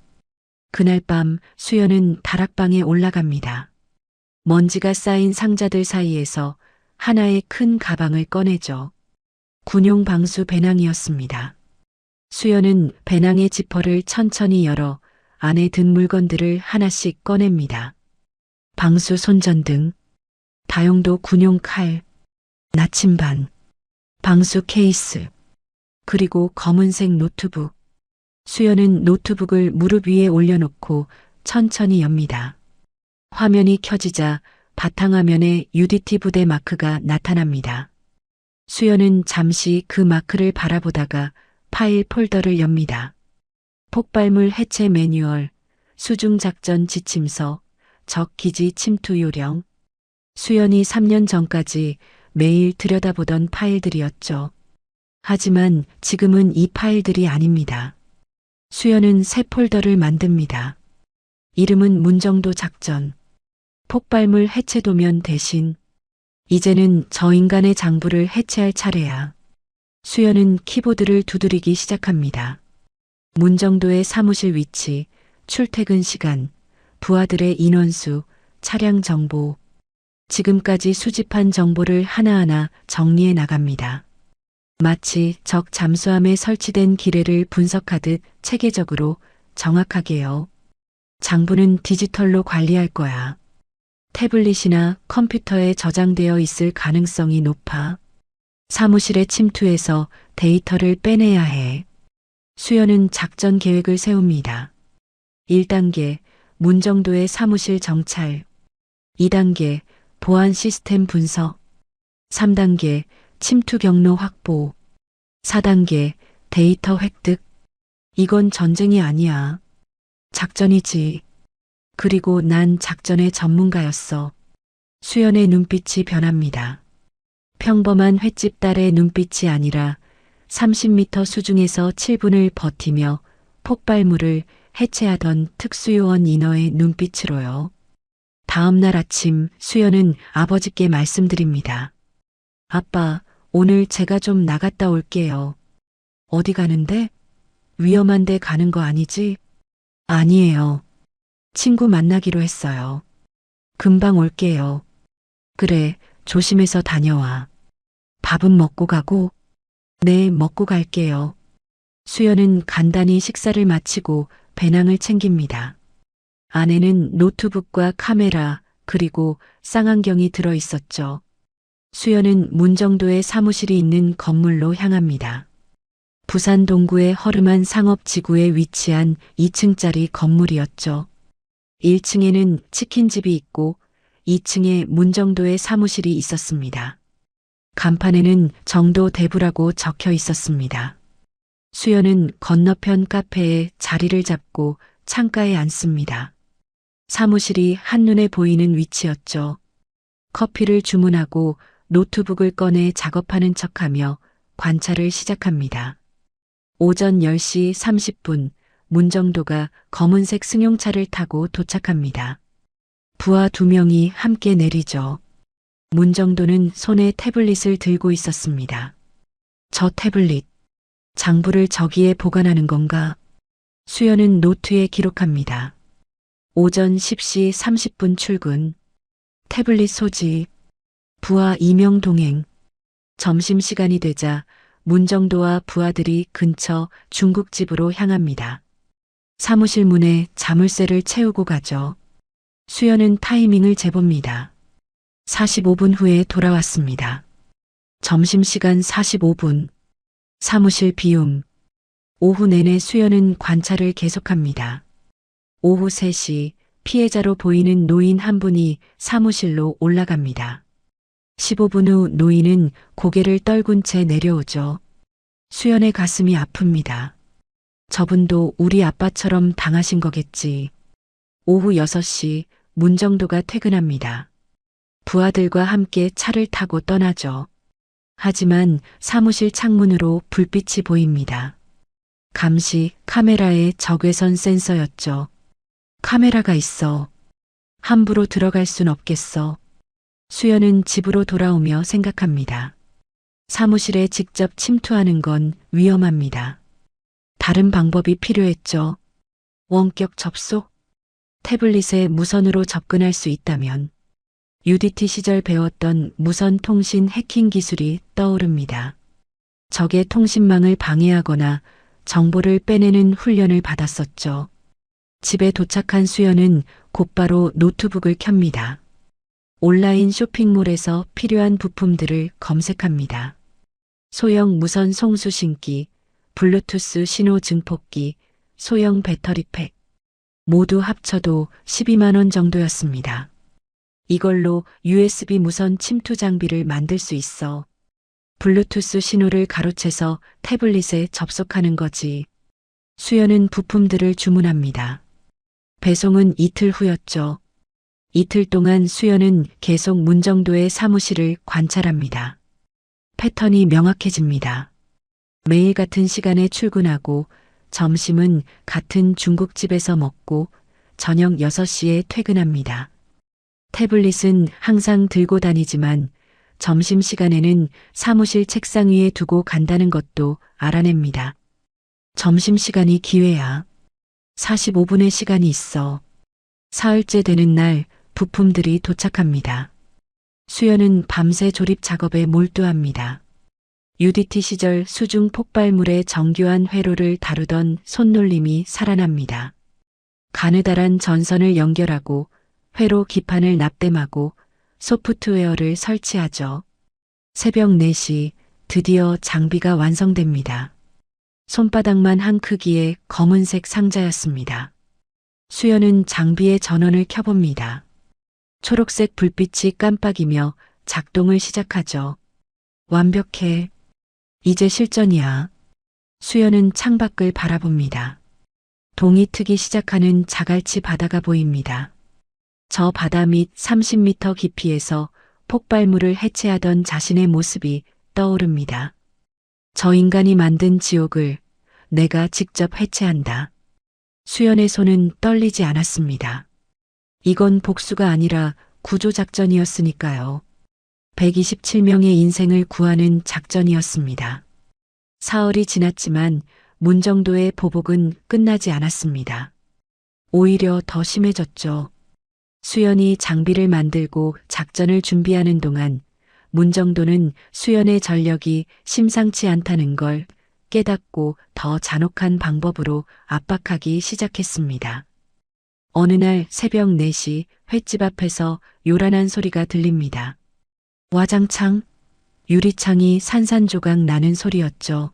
그날 밤 수연은 다락방에 올라갑니다. 먼지가 쌓인 상자들 사이에서 하나의 큰 가방을 꺼내죠. 군용 방수 배낭이었습니다. 수연은 배낭의 지퍼를 천천히 열어 안에 든 물건들을 하나씩 꺼냅니다. 방수 손전등, 다용도 군용 칼, 나침반, 방수 케이스, 그리고 검은색 노트북. 수연은 노트북을 무릎 위에 올려놓고 천천히 엽니다. 화면이 켜지자 바탕화면에 UDT 부대 마크가 나타납니다. 수연은 잠시 그 마크를 바라보다가 파일 폴더를 엽니다. 폭발물 해체 매뉴얼, 수중작전 지침서, 적기지 침투 요령. 수연이 3년 전까지 매일 들여다보던 파일들이었죠. 하지만 지금은 이 파일들이 아닙니다. 수연은 새 폴더를 만듭니다. 이름은 문정도 작전. 폭발물 해체 도면 대신 이제는 저 인간의 장부를 해체할 차례야. 수연은 키보드를 두드리기 시작합니다. 문정도의 사무실 위치, 출퇴근 시간, 부하들의 인원수, 차량 정보. 지금까지 수집한 정보를 하나하나 정리해 나갑니다. 마치 적 잠수함에 설치된 기뢰를 분석하듯 체계적으로 정확하게요. 장부는 디지털로 관리할 거야. 태블릿이나 컴퓨터에 저장되어 있을 가능성이 높아. 사무실에 침투해서 데이터를 빼내야 해. 수연은 작전 계획을 세웁니다. 1단계, 문정도의 사무실 정찰. 2단계, 보안 시스템 분석. 3단계, 침투 경로 확보. 4단계, 데이터 획득. 이건 전쟁이 아니야. 작전이지. 그리고 난 작전의 전문가였어. 수연의 눈빛이 변합니다. 평범한 횟집 딸의 눈빛이 아니라 30m 수중에서 7분을 버티며 폭발물을 해체하던 특수요원 인어의 눈빛으로요. 다음 날 아침 수연은 아버지께 말씀드립니다. 아빠, 오늘 제가 좀 나갔다 올게요. 어디 가는데? 위험한 데 가는 거 아니지? 아니에요. 친구 만나기로 했어요. 금방 올게요. 그래, 조심해서 다녀와. 밥은 먹고 가고? 네, 먹고 갈게요. 수연은 간단히 식사를 마치고 배낭을 챙깁니다. 안에는 노트북과 카메라, 그리고 쌍안경이 들어 있었죠. 수연은 문정도의 사무실이 있는 건물로 향합니다. 부산 동구의 허름한 상업지구에 위치한 2층짜리 건물이었죠. 1층에는 치킨집이 있고 2층에 문정도의 사무실이 있었습니다. 간판에는 정도 대부라고 적혀 있었습니다. 수연은 건너편 카페에 자리를 잡고 창가에 앉습니다. 사무실이 한눈에 보이는 위치였죠. 커피를 주문하고 노트북을 꺼내 작업하는 척하며 관찰을 시작합니다. 오전 10시 30분 문정도가 검은색 승용차를 타고 도착합니다. 부하 2명이 함께 내리죠. 문정도는 손에 태블릿을 들고 있었습니다. 저 태블릿, 장부를 저기에 보관하는 건가? 수연은 노트에 기록합니다. 오전 10시 30분 출근, 태블릿 소지, 부하 2명 동행. 점심시간이 되자 문정도와 부하들이 근처 중국집으로 향합니다. 사무실 문에 자물쇠를 채우고 가죠. 수연은 타이밍을 재봅니다. 45분 후에 돌아왔습니다. 점심시간 45분. 사무실 비움. 오후 내내 수연은 관찰을 계속합니다. 오후 3시 피해자로 보이는 노인 한 분이 사무실로 올라갑니다. 15분 후 노인은 고개를 떨군 채 내려오죠. 수연의 가슴이 아픕니다. 저분도 우리 아빠처럼 당하신 거겠지. 오후 6시 문정도가 퇴근합니다. 부하들과 함께 차를 타고 떠나죠. 하지만 사무실 창문으로 불빛이 보입니다. 감시 카메라의 적외선 센서였죠. 카메라가 있어. 함부로 들어갈 순 없겠어. 수연은 집으로 돌아오며 생각합니다. 사무실에 직접 침투하는 건 위험합니다. 다른 방법이 필요했죠. 원격 접속? 태블릿에 무선으로 접근할 수 있다면 UDT 시절 배웠던 무선 통신 해킹 기술이 떠오릅니다. 적의 통신망을 방해하거나 정보를 빼내는 훈련을 받았었죠. 집에 도착한 수연은 곧바로 노트북을 켭니다. 온라인 쇼핑몰에서 필요한 부품들을 검색합니다. 소형 무선 송수신기, 블루투스 신호 증폭기, 소형 배터리팩. 모두 합쳐도 12만 원 정도였습니다. 이걸로 USB 무선 침투 장비를 만들 수 있어. 블루투스 신호를 가로채서 태블릿에 접속하는 거지. 수연은 부품들을 주문합니다. 배송은 이틀 후였죠. 이틀 동안 수연은 계속 문정도의 사무실을 관찰합니다. 패턴이 명확해집니다. 매일 같은 시간에 출근하고 점심은 같은 중국집에서 먹고 저녁 6시에 퇴근합니다. 태블릿은 항상 들고 다니지만 점심시간에는 사무실 책상 위에 두고 간다는 것도 알아냅니다. 점심시간이 기회야. 45분의 시간이 있어. 사흘째 되는 날 부품들이 도착합니다. 수연은 밤새 조립 작업에 몰두합니다. UDT 시절 수중 폭발물의 정교한 회로를 다루던 손놀림이 살아납니다. 가느다란 전선을 연결하고 회로 기판을 납땜하고 소프트웨어를 설치하죠. 새벽 4시 드디어 장비가 완성됩니다. 손바닥만 한 크기의 검은색 상자였습니다. 수연은 장비의 전원을 켜봅니다. 초록색 불빛이 깜빡이며 작동을 시작하죠. 완벽해. 이제 실전이야. 수연은 창밖을 바라봅니다. 동이 트기 시작하는 자갈치 바다가 보입니다. 저 바다 밑 30m 깊이에서 폭발물을 해체하던 자신의 모습이 떠오릅니다. 저 인간이 만든 지옥을 내가 직접 해체한다. 수연의 손은 떨리지 않았습니다. 이건 복수가 아니라 구조작전이었으니까요. 127명의 인생을 구하는 작전이었습니다. 사흘이 지났지만 문정도의 보복은 끝나지 않았습니다. 오히려 더 심해졌죠. 수연이 장비를 만들고 작전을 준비하는 동안 문정도는 수연의 전력이 심상치 않다는 걸 깨닫고 더 잔혹한 방법으로 압박하기 시작했습니다. 어느 날 새벽 4시 횟집 앞에서 요란한 소리가 들립니다. 와장창, 유리창이 산산조각 나는 소리였죠.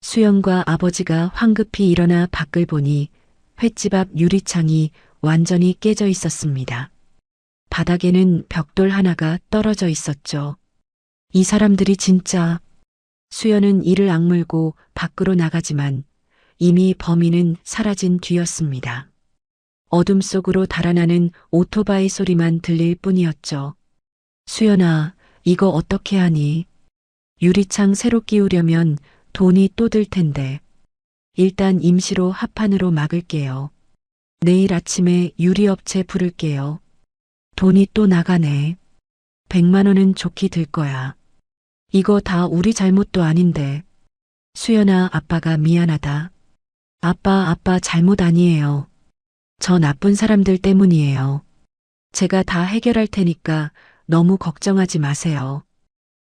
수연과 아버지가 황급히 일어나 밖을 보니 횟집 앞 유리창이 완전히 깨져 있었습니다. 바닥에는 벽돌 하나가 떨어져 있었죠. 이 사람들이 진짜... 수연은 이를 악물고 밖으로 나가지만 이미 범인은 사라진 뒤였습니다. 어둠 속으로 달아나는 오토바이 소리만 들릴 뿐이었죠. 수연아, 이거 어떻게 하니? 유리창 새로 끼우려면 돈이 또 들 텐데. 일단 임시로 합판으로 막을게요. 내일 아침에 유리업체 부를게요. 돈이 또 나가네. 100만 원은 좋게 들 거야. 이거 다 우리 잘못도 아닌데. 수연아, 아빠가 미안하다. 아빠 잘못 아니에요. 저 나쁜 사람들 때문이에요. 제가 다 해결할 테니까 너무 걱정하지 마세요.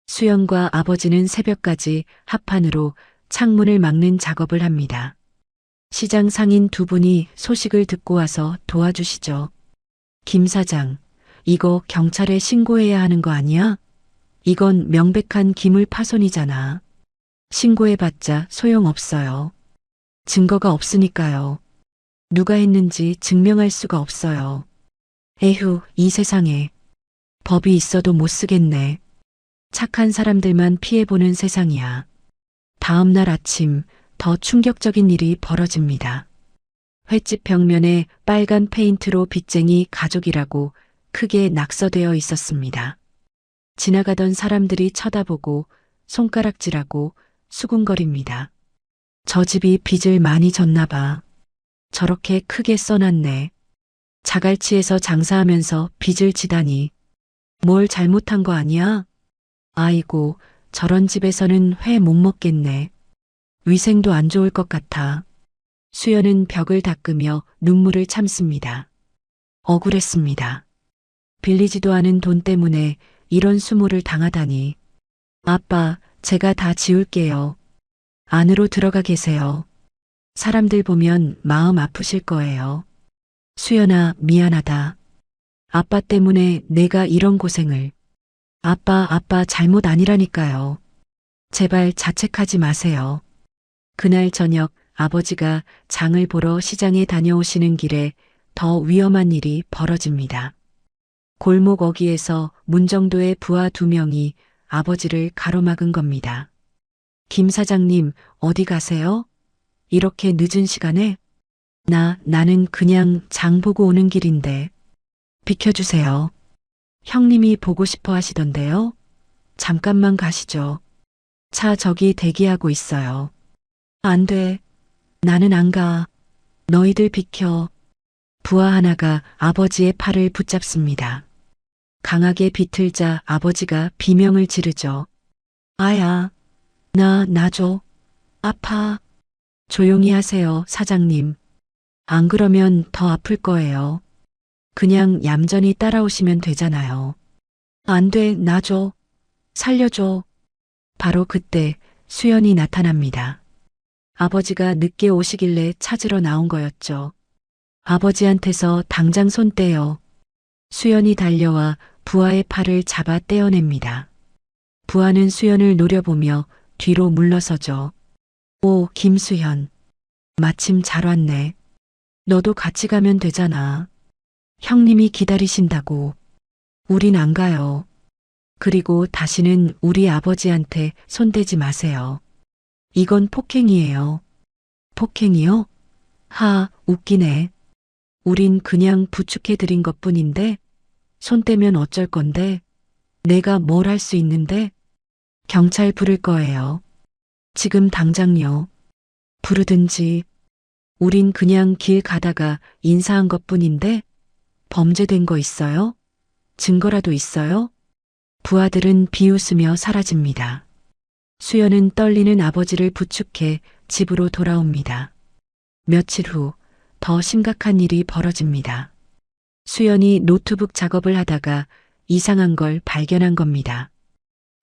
수연과 아버지는 새벽까지 합판으로 창문을 막는 작업을 합니다. 시장 상인 2분이 소식을 듣고 와서 도와주시죠. 김 사장, 이거 경찰에 신고해야 하는 거 아니야? 이건 명백한 기물 파손이잖아. 신고해봤자 소용없어요. 증거가 없으니까요. 누가 했는지 증명할 수가 없어요. 에휴, 이 세상에. 법이 있어도 못 쓰겠네. 착한 사람들만 피해보는 세상이야. 다음 날 아침 더 충격적인 일이 벌어집니다. 횟집 벽면에 빨간 페인트로 빚쟁이 가족이라고 크게 낙서되어 있었습니다. 지나가던 사람들이 쳐다보고 손가락질하고 수군거립니다. 저 집이 빚을 많이 졌나 봐. 저렇게 크게 써놨네. 자갈치에서 장사하면서 빚을 지다니. 뭘 잘못한 거 아니야? 아이고, 저런 집에서는 회 못 먹겠네. 위생도 안 좋을 것 같아. 수연은 벽을 닦으며 눈물을 참습니다. 억울했습니다. 빌리지도 않은 돈 때문에 이런 수모를 당하다니. 아빠, 제가 다 지울게요. 안으로 들어가 계세요. 사람들 보면 마음 아프실 거예요. 수연아, 미안하다. 아빠 때문에 내가 이런 고생을. 아빠 잘못 아니라니까요. 제발 자책하지 마세요. 그날 저녁 아버지가 장을 보러 시장에 다녀오시는 길에 더 위험한 일이 벌어집니다. 골목 어귀에서 문정도의 부하 2명이 아버지를 가로막은 겁니다. 김 사장님, 어디 가세요? 이렇게 늦은 시간에? 나는 그냥 장 보고 오는 길인데. 비켜주세요. 형님이 보고 싶어 하시던데요? 잠깐만 가시죠. 차 저기 대기하고 있어요. 안 돼. 나는 안 가. 너희들 비켜. 부하 하나가 아버지의 팔을 붙잡습니다. 강하게 비틀자 아버지가 비명을 지르죠. 아야, 나 줘. 아파. 조용히 하세요, 사장님. 안 그러면 더 아플 거예요. 그냥 얌전히 따라오시면 되잖아요. 안 돼, 나 줘. 살려줘. 바로 그때 수연이 나타납니다. 아버지가 늦게 오시길래 찾으러 나온 거였죠. 아버지한테서 당장 손 떼요. 수연이 달려와 부하의 팔을 잡아 떼어냅니다. 부하는 수연을 노려보며 뒤로 물러서죠. 오, 김수현. 마침 잘 왔네. 너도 같이 가면 되잖아. 형님이 기다리신다고. 우린 안 가요. 그리고 다시는 우리 아버지한테 손대지 마세요. 이건 폭행이에요. 폭행이요? 하, 웃기네. 우린 그냥 부축해드린 것뿐인데 손 떼면 어쩔 건데 내가 뭘 할 수 있는데 경찰 부를 거예요. 지금 당장요. 부르든지. 우린 그냥 길 가다가 인사한 것뿐인데 범죄된 거 있어요? 증거라도 있어요? 부하들은 비웃으며 사라집니다. 수연은 떨리는 아버지를 부축해 집으로 돌아옵니다. 며칠 후 더 심각한 일이 벌어집니다. 수연이 노트북 작업을 하다가 이상한 걸 발견한 겁니다.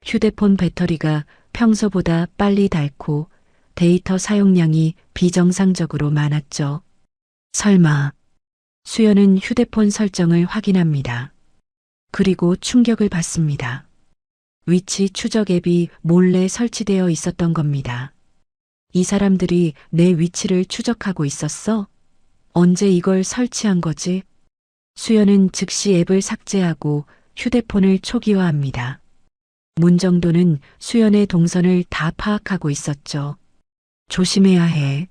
휴대폰 배터리가 평소보다 빨리 닳고 데이터 사용량이 비정상적으로 많았죠. 설마. 수연은 휴대폰 설정을 확인합니다. 그리고 충격을 받습니다. 위치 추적 앱이 몰래 설치되어 있었던 겁니다. 이 사람들이 내 위치를 추적하고 있었어? 언제 이걸 설치한 거지? 수연은 즉시 앱을 삭제하고 휴대폰을 초기화합니다. 문정도는 수연의 동선을 다 파악하고 있었죠. 조심해야 해.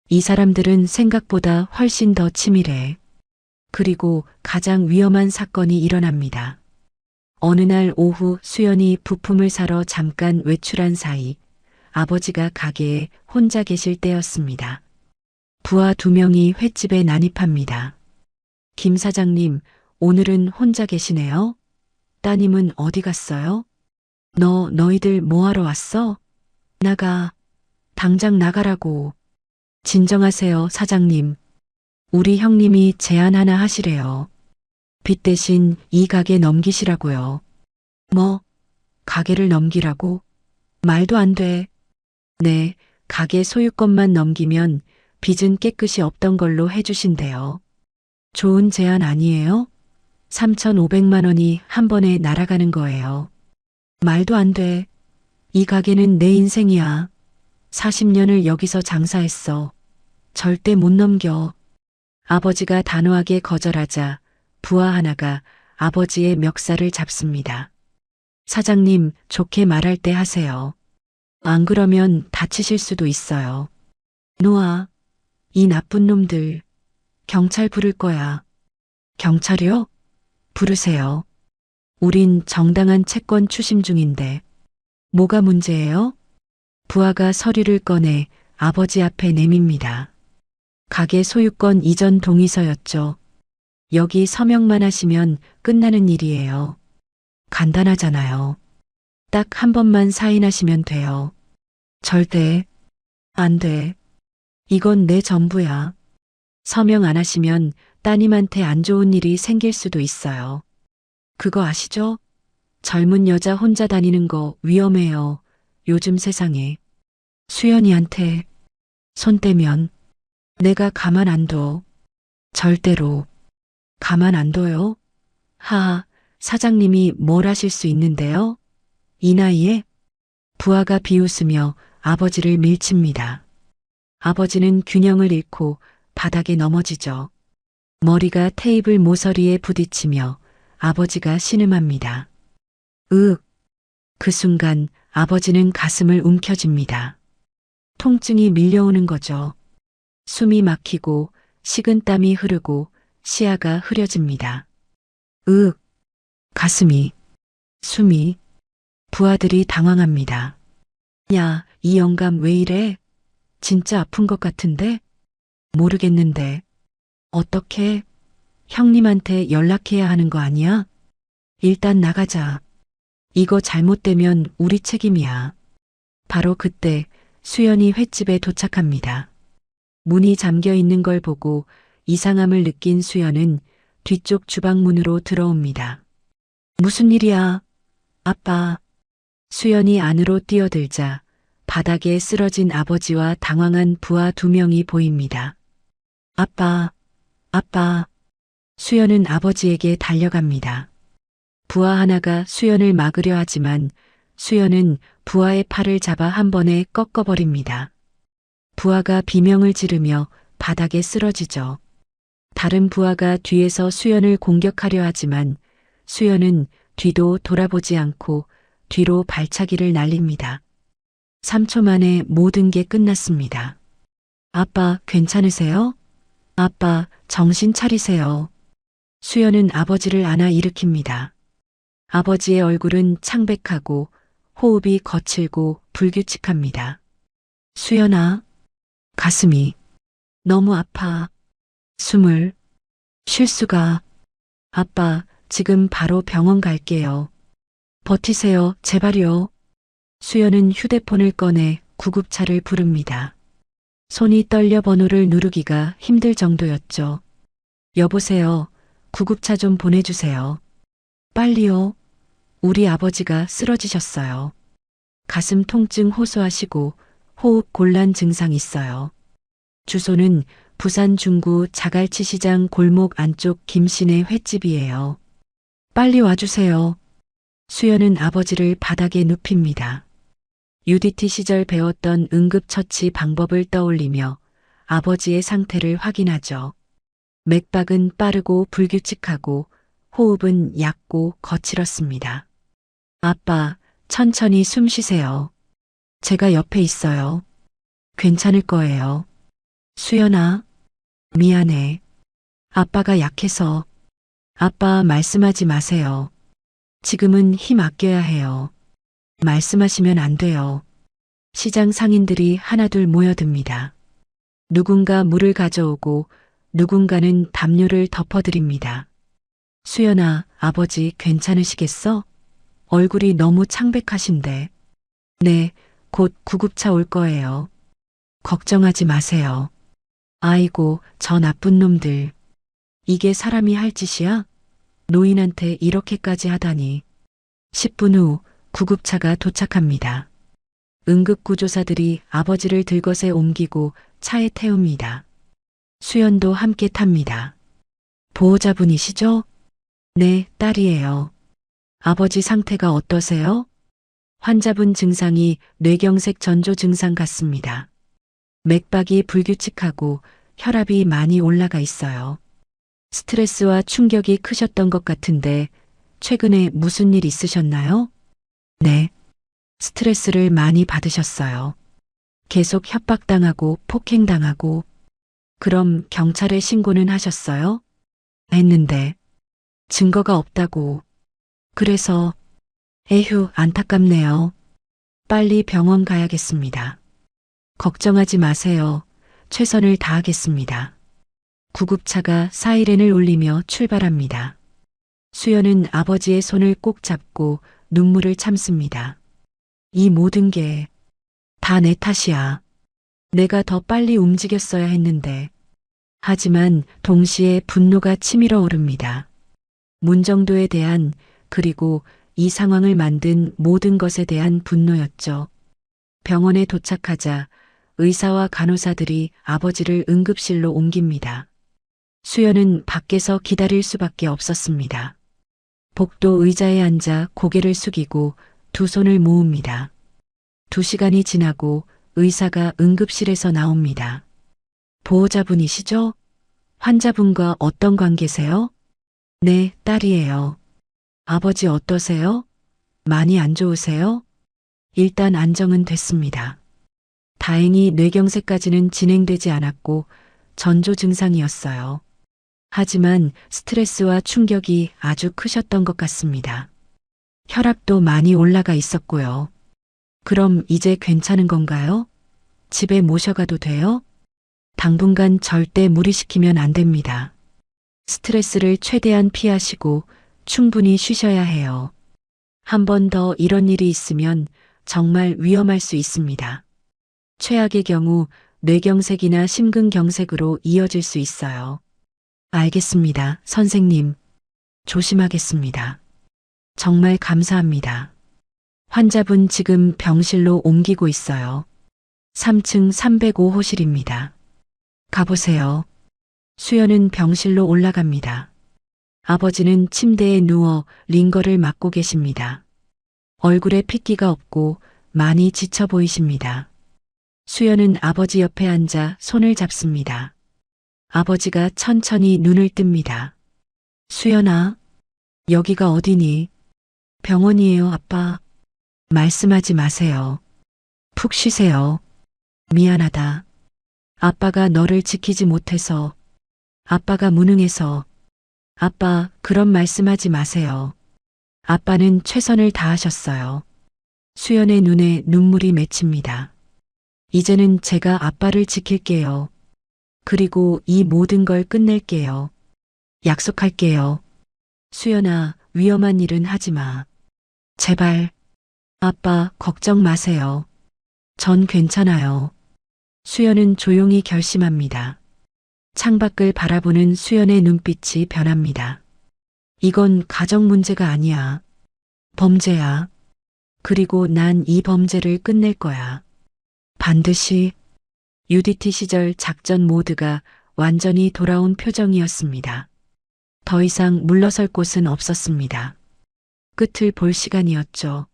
이 사람들은 생각보다 훨씬 더 치밀해. 그리고 가장 위험한 사건이 일어납니다. 어느 날 오후 수연이 부품을 사러 잠깐 외출한 사이 아버지가 가게에 혼자 계실 때였습니다. 부하 2명이 횟집에 난입합니다. 김 사장님, 오늘은 혼자 계시네요? 따님은 어디 갔어요? 너희들 뭐하러 왔어? 나가. 당장 나가라고. 진정하세요, 사장님. 우리 형님이 제안 하나 하시래요. 빚 대신 이 가게 넘기시라고요. 뭐? 가게를 넘기라고? 말도 안 돼. 네, 가게 소유권만 넘기면 빚은 깨끗이 없던 걸로 해주신대요. 좋은 제안 아니에요? 3,500만 원이 한 번에 날아가는 거예요. 말도 안 돼. 이 가게는 내 인생이야. 40년을 여기서 장사했어. 절대 못 넘겨. 아버지가 단호하게 거절하자 부하 하나가 아버지의 멱살을 잡습니다. 사장님, 좋게 말할 때 하세요. 안 그러면 다치실 수도 있어요. 놓아. 이 나쁜 놈들. 경찰 부를 거야. 경찰이요? 부르세요. 우린 정당한 채권 추심 중인데. 뭐가 문제예요? 부하가 서류를 꺼내 아버지 앞에 내밉니다. 가게 소유권 이전 동의서였죠. 여기 서명만 하시면 끝나는 일이에요. 간단하잖아요. 딱 한 번만 사인하시면 돼요. 절대 안 돼. 이건 내 전부야. 서명 안 하시면 따님한테 안 좋은 일이 생길 수도 있어요. 그거 아시죠? 젊은 여자 혼자 다니는 거 위험해요. 요즘 세상에. 수연이한테 손 떼면 내가 가만 안 둬. 절대로. 가만 안 둬요? 하하, 사장님이 뭘 하실 수 있는데요? 이 나이에? 부하가 비웃으며 아버지를 밀칩니다. 아버지는 균형을 잃고 바닥에 넘어지죠. 머리가 테이블 모서리에 부딪히며 아버지가 신음합니다. 으윽. 그 순간 아버지는 가슴을 움켜쥡니다. 통증이 밀려오는 거죠. 숨이 막히고 식은땀이 흐르고 시야가 흐려집니다. 으윽. 가슴이, 숨이. 부하들이 당황합니다. 야, 이 영감 왜 이래? 진짜 아픈 것 같은데? 모르겠는데. 어떻게? 형님한테 연락해야 하는 거 아니야? 일단 나가자. 이거 잘못되면 우리 책임이야. 바로 그때 수연이 횟집에 도착합니다. 문이 잠겨 있는 걸 보고 이상함을 느낀 수연은 뒤쪽 주방문으로 들어옵니다. 무슨 일이야? 아빠. 수연이 안으로 뛰어들자 바닥에 쓰러진 아버지와 당황한 부하 2명이 보입니다. 아빠, 아빠. 수연은 아버지에게 달려갑니다. 부하 하나가 수연을 막으려 하지만 수연은 부하의 팔을 잡아 한 번에 꺾어버립니다. 부하가 비명을 지르며 바닥에 쓰러지죠. 다른 부하가 뒤에서 수연을 공격하려 하지만 수연은 뒤도 돌아보지 않고 뒤로 발차기를 날립니다. 3초 만에 모든 게 끝났습니다. 아빠, 괜찮으세요? 아빠, 정신 차리세요. 수연은 아버지를 안아 일으킵니다. 아버지의 얼굴은 창백하고 호흡이 거칠고 불규칙합니다. 수연아, 가슴이 너무 아파. 숨을 쉴 수가. 아빠, 지금 바로 병원 갈게요. 버티세요, 제발요. 수연은 휴대폰을 꺼내 구급차를 부릅니다. 손이 떨려 번호를 누르기가 힘들 정도였죠. 여보세요. 구급차 좀 보내주세요. 빨리요. 우리 아버지가 쓰러지셨어요. 가슴 통증 호소하시고 호흡 곤란 증상 있어요. 주소는 부산 중구 자갈치 시장 골목 안쪽 김씨네 횟집이에요. 빨리 와주세요. 수연은 아버지를 바닥에 눕힙니다. UDT 시절 배웠던 응급처치 방법을 떠올리며 아버지의 상태를 확인하죠. 맥박은 빠르고 불규칙하고 호흡은 얕고 거칠었습니다. 아빠, 천천히 숨 쉬세요. 제가 옆에 있어요. 괜찮을 거예요. 수연아, 미안해. 아빠가 약해서. 아빠 말씀하지 마세요. 지금은 힘 아껴야 해요. 말씀하시면 안 돼요. 시장 상인들이 하나둘 모여듭니다. 누군가 물을 가져오고 누군가는 담요를 덮어드립니다. 수연아, 아버지 괜찮으시겠어? 얼굴이 너무 창백하신데. 네, 곧 구급차 올 거예요. 걱정하지 마세요. 아이고, 저 나쁜 놈들. 이게 사람이 할 짓이야? 노인한테 이렇게까지 하다니. 10분 후 구급차가 도착합니다. 응급구조사들이 아버지를 들것에 옮기고 차에 태웁니다. 수연도 함께 탑니다. 보호자분이시죠? 네, 딸이에요. 아버지 상태가 어떠세요? 환자분 증상이 뇌경색 전조 증상 같습니다. 맥박이 불규칙하고 혈압이 많이 올라가 있어요. 스트레스와 충격이 크셨던 것 같은데 최근에 무슨 일 있으셨나요? 네. 스트레스를 많이 받으셨어요. 계속 협박당하고 폭행당하고. 그럼 경찰에 신고는 하셨어요? 했는데 증거가 없다고. 그래서 에휴, 안타깝네요. 빨리 병원 가야겠습니다. 걱정하지 마세요. 최선을 다하겠습니다. 구급차가 사이렌을 울리며 출발합니다. 수연은 아버지의 손을 꼭 잡고 눈물을 참습니다. 이 모든 게 다 내 탓이야. 내가 더 빨리 움직였어야 했는데. 하지만 동시에 분노가 치밀어 오릅니다. 문정도에 대한, 그리고 이 상황을 만든 모든 것에 대한 분노였죠. 병원에 도착하자 의사와 간호사들이 아버지를 응급실로 옮깁니다. 수연은 밖에서 기다릴 수밖에 없었습니다. 복도 의자에 앉아 고개를 숙이고 두 손을 모읍니다. 2시간이 지나고 의사가 응급실에서 나옵니다. 보호자분이시죠? 환자분과 어떤 관계세요? 네, 딸이에요. 아버지 어떠세요? 많이 안 좋으세요? 일단 안정은 됐습니다. 다행히 뇌경색까지는 진행되지 않았고 전조 증상이었어요. 하지만 스트레스와 충격이 아주 크셨던 것 같습니다. 혈압도 많이 올라가 있었고요. 그럼 이제 괜찮은 건가요? 집에 모셔가도 돼요? 당분간 절대 무리시키면 안 됩니다. 스트레스를 최대한 피하시고 충분히 쉬셔야 해요. 한 번 더 이런 일이 있으면 정말 위험할 수 있습니다. 최악의 경우 뇌경색이나 심근경색으로 이어질 수 있어요. 알겠습니다, 선생님. 조심하겠습니다. 정말 감사합니다. 환자분 지금 병실로 옮기고 있어요. 3층 305호실입니다. 가보세요. 수연은 병실로 올라갑니다. 아버지는 침대에 누워 링거를 맞고 계십니다. 얼굴에 핏기가 없고 많이 지쳐 보이십니다. 수연은 아버지 옆에 앉아 손을 잡습니다. 아버지가 천천히 눈을 뜹니다. 수연아, 여기가 어디니? 병원이에요, 아빠. 말씀하지 마세요. 푹 쉬세요. 미안하다. 아빠가 너를 지키지 못해서, 아빠가 무능해서. 아빠, 그런 말씀하지 마세요. 아빠는 최선을 다하셨어요. 수연의 눈에 눈물이 맺힙니다. 이제는 제가 아빠를 지킬게요. 그리고 이 모든 걸 끝낼게요. 약속할게요. 수연아, 위험한 일은 하지 마. 제발. 아빠, 걱정 마세요. 전 괜찮아요. 수연은 조용히 결심합니다. 창밖을 바라보는 수연의 눈빛이 변합니다. 이건 가정 문제가 아니야. 범죄야. 그리고 난 이 범죄를 끝낼 거야. 반드시. UDT 시절 작전 모드가 완전히 돌아온 표정이었습니다. 더 이상 물러설 곳은 없었습니다. 끝을 볼 시간이었죠.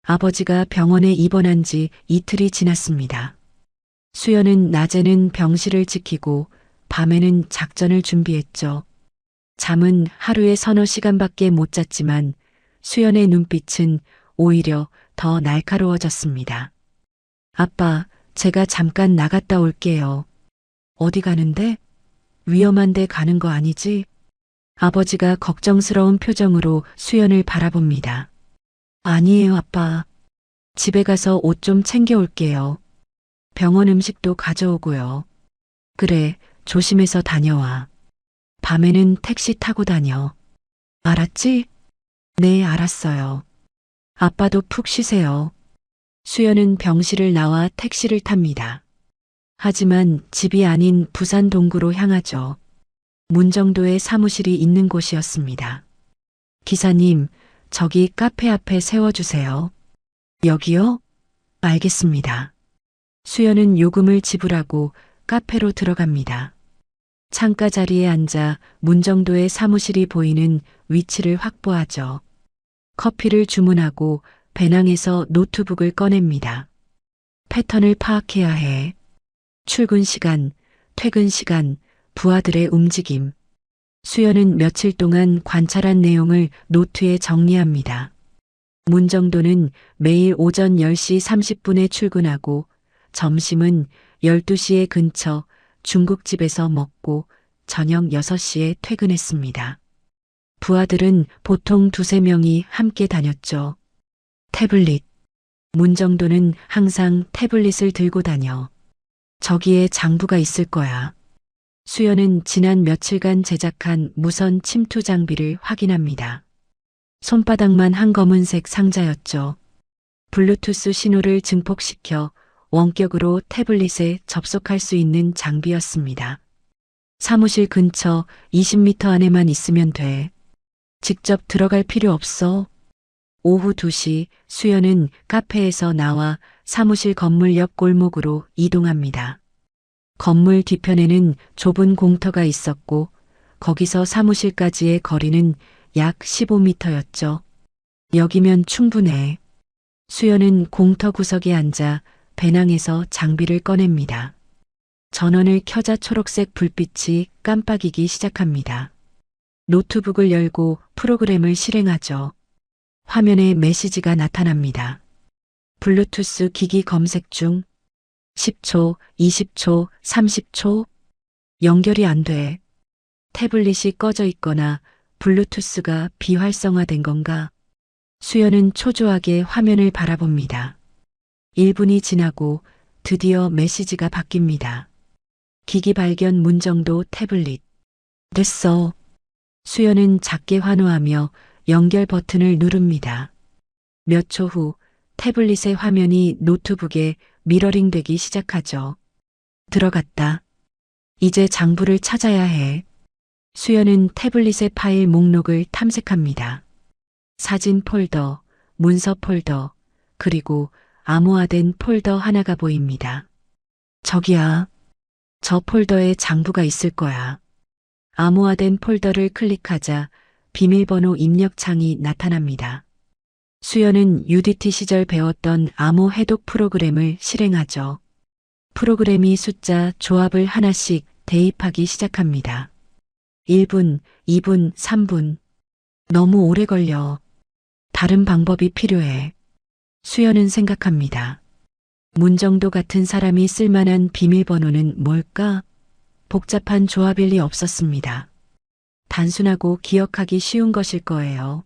아버지가 병원에 입원한 지 이틀이 지났습니다. 수연은 낮에는 병실을 지키고 밤에는 작전을 준비했죠. 잠은 하루에 서너 시간밖에 못 잤지만 수연의 눈빛은 오히려 더 날카로워졌습니다. 아빠, 제가 잠깐 나갔다 올게요. 어디 가는데? 위험한데 가는 거 아니지? 아버지가 걱정스러운 표정으로 수연을 바라봅니다. 아니에요, 아빠. 집에 가서 옷 좀 챙겨올게요. 병원 음식도 가져오고요. 그래, 조심해서 다녀와. 밤에는 택시 타고 다녀. 알았지? 네, 알았어요. 아빠도 푹 쉬세요. 수연은 병실을 나와 택시를 탑니다. 하지만 집이 아닌 부산 동구로 향하죠. 문정도에 사무실이 있는 곳이었습니다. 기사님, 저기 카페 앞에 세워주세요. 여기요? 알겠습니다. 수연은 요금을 지불하고 카페로 들어갑니다. 창가 자리에 앉아 문정도의 사무실이 보이는 위치를 확보하죠. 커피를 주문하고 배낭에서 노트북을 꺼냅니다. 패턴을 파악해야 해. 출근 시간, 퇴근 시간, 부하들의 움직임. 수연은 며칠 동안 관찰한 내용을 노트에 정리합니다. 문정도는 매일 오전 10시 30분에 출근하고 점심은 12시에 근처 중국집에서 먹고 저녁 6시에 퇴근했습니다. 부하들은 보통 2~3명이 함께 다녔죠. 태블릿. 문정도는 항상 태블릿을 들고 다녀. 저기에 장부가 있을 거야. 수연은 지난 며칠간 제작한 무선 침투 장비를 확인합니다. 손바닥만 한 검은색 상자였죠. 블루투스 신호를 증폭시켜 원격으로 태블릿에 접속할 수 있는 장비였습니다. 사무실 근처 20m 안에만 있으면 돼. 직접 들어갈 필요 없어. 오후 2시 수연은 카페에서 나와 사무실 건물 옆 골목으로 이동합니다. 건물 뒤편에는 좁은 공터가 있었고 거기서 사무실까지의 거리는 약 15m였죠. 여기면 충분해. 수연은 공터 구석에 앉아 배낭에서 장비를 꺼냅니다. 전원을 켜자 초록색 불빛이 깜빡이기 시작합니다. 노트북을 열고 프로그램을 실행하죠. 화면에 메시지가 나타납니다. 블루투스 기기 검색 중. 10초, 20초, 30초. 연결이 안 돼. 태블릿이 꺼져 있거나 블루투스가 비활성화된 건가? 수연은 초조하게 화면을 바라봅니다. 1분이 지나고 드디어 메시지가 바뀝니다. 기기 발견 문정도 태블릿. 됐어. 수연은 작게 환호하며 연결 버튼을 누릅니다. 몇 초 후 태블릿의 화면이 노트북에 미러링 되기 시작하죠. 들어갔다. 이제 장부를 찾아야 해. 수연은 태블릿의 파일 목록을 탐색합니다. 사진 폴더, 문서 폴더, 그리고 암호화된 폴더 하나가 보입니다. 저기야. 저 폴더에 장부가 있을 거야. 암호화된 폴더를 클릭하자 비밀번호 입력 창이 나타납니다. 수연은 UDT 시절 배웠던 암호 해독 프로그램을 실행하죠. 프로그램이 숫자 조합을 하나씩 대입하기 시작합니다. 1분, 2분, 3분. 너무 오래 걸려. 다른 방법이 필요해. 수연은 생각합니다. 문정도 같은 사람이 쓸만한 비밀번호는 뭘까? 복잡한 조합일 리 없었습니다. 단순하고 기억하기 쉬운 것일 거예요.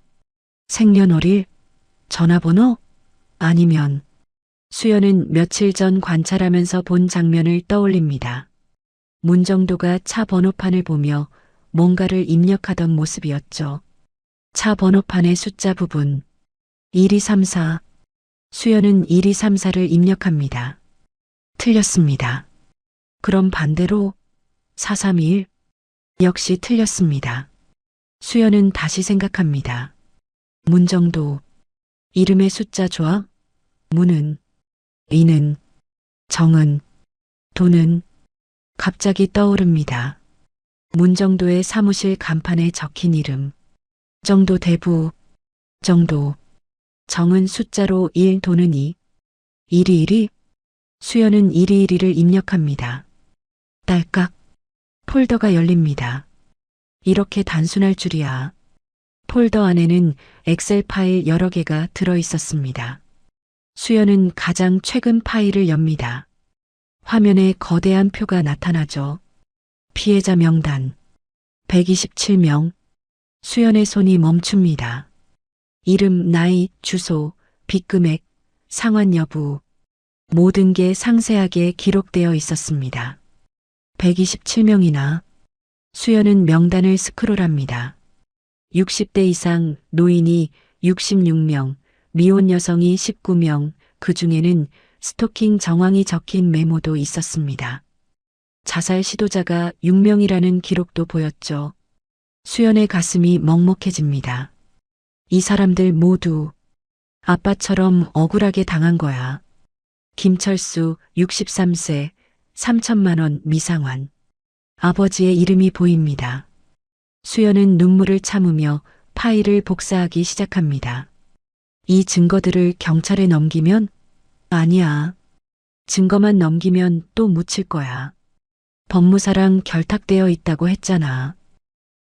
생년월일? 전화번호? 아니면 수연은 며칠 전 관찰하면서 본 장면을 떠올립니다. 문정도가 차 번호판을 보며 뭔가를 입력하던 모습이었죠. 차 번호판의 숫자 부분 1234. 수연은 1234를 입력합니다. 틀렸습니다. 그럼 반대로 4321. 역시 틀렸습니다. 수연은 다시 생각합니다. 문정도. 이름의 숫자 좋아? 문은, 이는, 정은, 도는 갑자기 떠오릅니다. 문정도의 사무실 간판에 적힌 이름. 정도 대부, 정도. 정은 숫자로 1, 도는 2. 1이 1이? 수연은 1이 1이를 입력합니다. 딸깍. 폴더가 열립니다. 이렇게 단순할 줄이야. 폴더 안에는 엑셀 파일 여러 개가 들어 있었습니다. 수연은 가장 최근 파일을 엽니다. 화면에 거대한 표가 나타나죠. 피해자 명단 127명. 수연의 손이 멈춥니다. 이름, 나이, 주소, 빚금액, 상환 여부 모든 게 상세하게 기록되어 있었습니다. 127명이나. 수연은 명단을 스크롤합니다. 60대 이상 노인이 66명, 미혼 여성이 19명, 그 중에는 스토킹 정황이 적힌 메모도 있었습니다. 자살 시도자가 6명이라는 기록도 보였죠. 수연의 가슴이 먹먹해집니다. 이 사람들 모두 아빠처럼 억울하게 당한 거야. 김철수 63세 3천만 원 미상환. 아버지의 이름이 보입니다. 수연은 눈물을 참으며 파일을 복사하기 시작합니다. 이 증거들을 경찰에 넘기면? 아니야. 증거만 넘기면 또 묻힐 거야. 법무사랑 결탁되어 있다고 했잖아.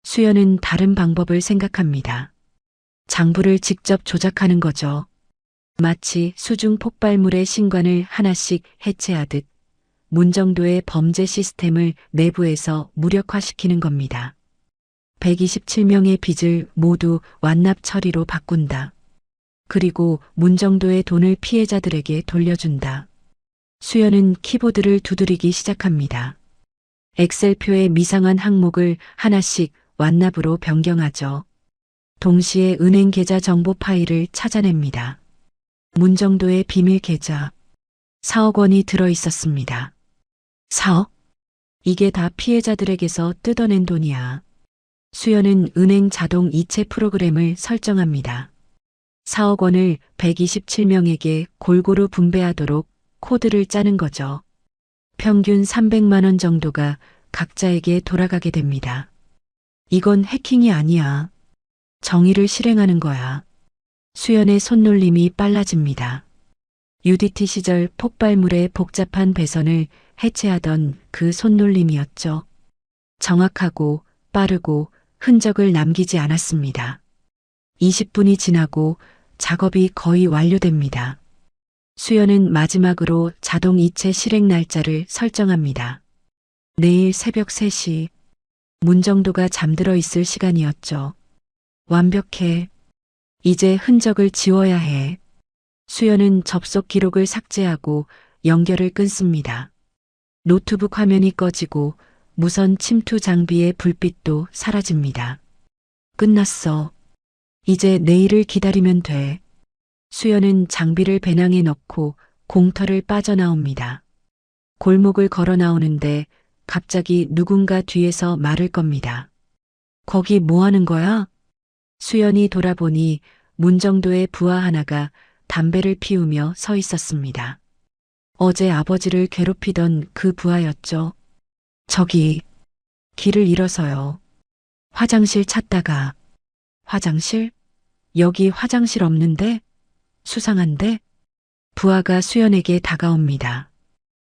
수연은 다른 방법을 생각합니다. 장부를 직접 조작하는 거죠. 마치 수중 폭발물의 신관을 하나씩 해체하듯 문정도의 범죄 시스템을 내부에서 무력화시키는 겁니다. 127명의 빚을 모두 완납 처리로 바꾼다. 그리고 문정도의 돈을 피해자들에게 돌려준다. 수연은 키보드를 두드리기 시작합니다. 엑셀표의 미상한 항목을 하나씩 완납으로 변경하죠. 동시에 은행 계좌 정보 파일을 찾아냅니다. 문정도의 비밀 계좌 4억 원이 들어 있었습니다. 4억? 이게 다 피해자들에게서 뜯어낸 돈이야. 수연은 은행 자동 이체 프로그램을 설정합니다. 4억 원을 127명에게 골고루 분배하도록 코드를 짜는 거죠. 평균 300만 원 정도가 각자에게 돌아가게 됩니다. 이건 해킹이 아니야. 정의를 실행하는 거야. 수연의 손놀림이 빨라집니다. UDT 시절 폭발물의 복잡한 배선을 해체하던 그 손놀림이었죠. 정확하고 빠르고 흔적을 남기지 않았습니다. 20분이 지나고 작업이 거의 완료됩니다. 수연은 마지막으로 자동 이체 실행 날짜를 설정합니다. 내일 새벽 3시. 문정도가 잠들어 있을 시간이었죠. 완벽해. 이제 흔적을 지워야 해. 수연은 접속 기록을 삭제하고 연결을 끊습니다. 노트북 화면이 꺼지고 무선 침투 장비의 불빛도 사라집니다. 끝났어. 이제 내일을 기다리면 돼. 수연은 장비를 배낭에 넣고 공터를 빠져나옵니다. 골목을 걸어 나오는데 갑자기 누군가 뒤에서 말을 겁니다. 거기 뭐 하는 거야? 수연이 돌아보니 문정도의 부하 하나가 담배를 피우며 서 있었습니다. 어제 아버지를 괴롭히던 그 부하였죠. 저기 길을 잃어서요. 화장실 찾다가. 화장실? 여기 화장실 없는데? 수상한데? 부하가 수연에게 다가옵니다.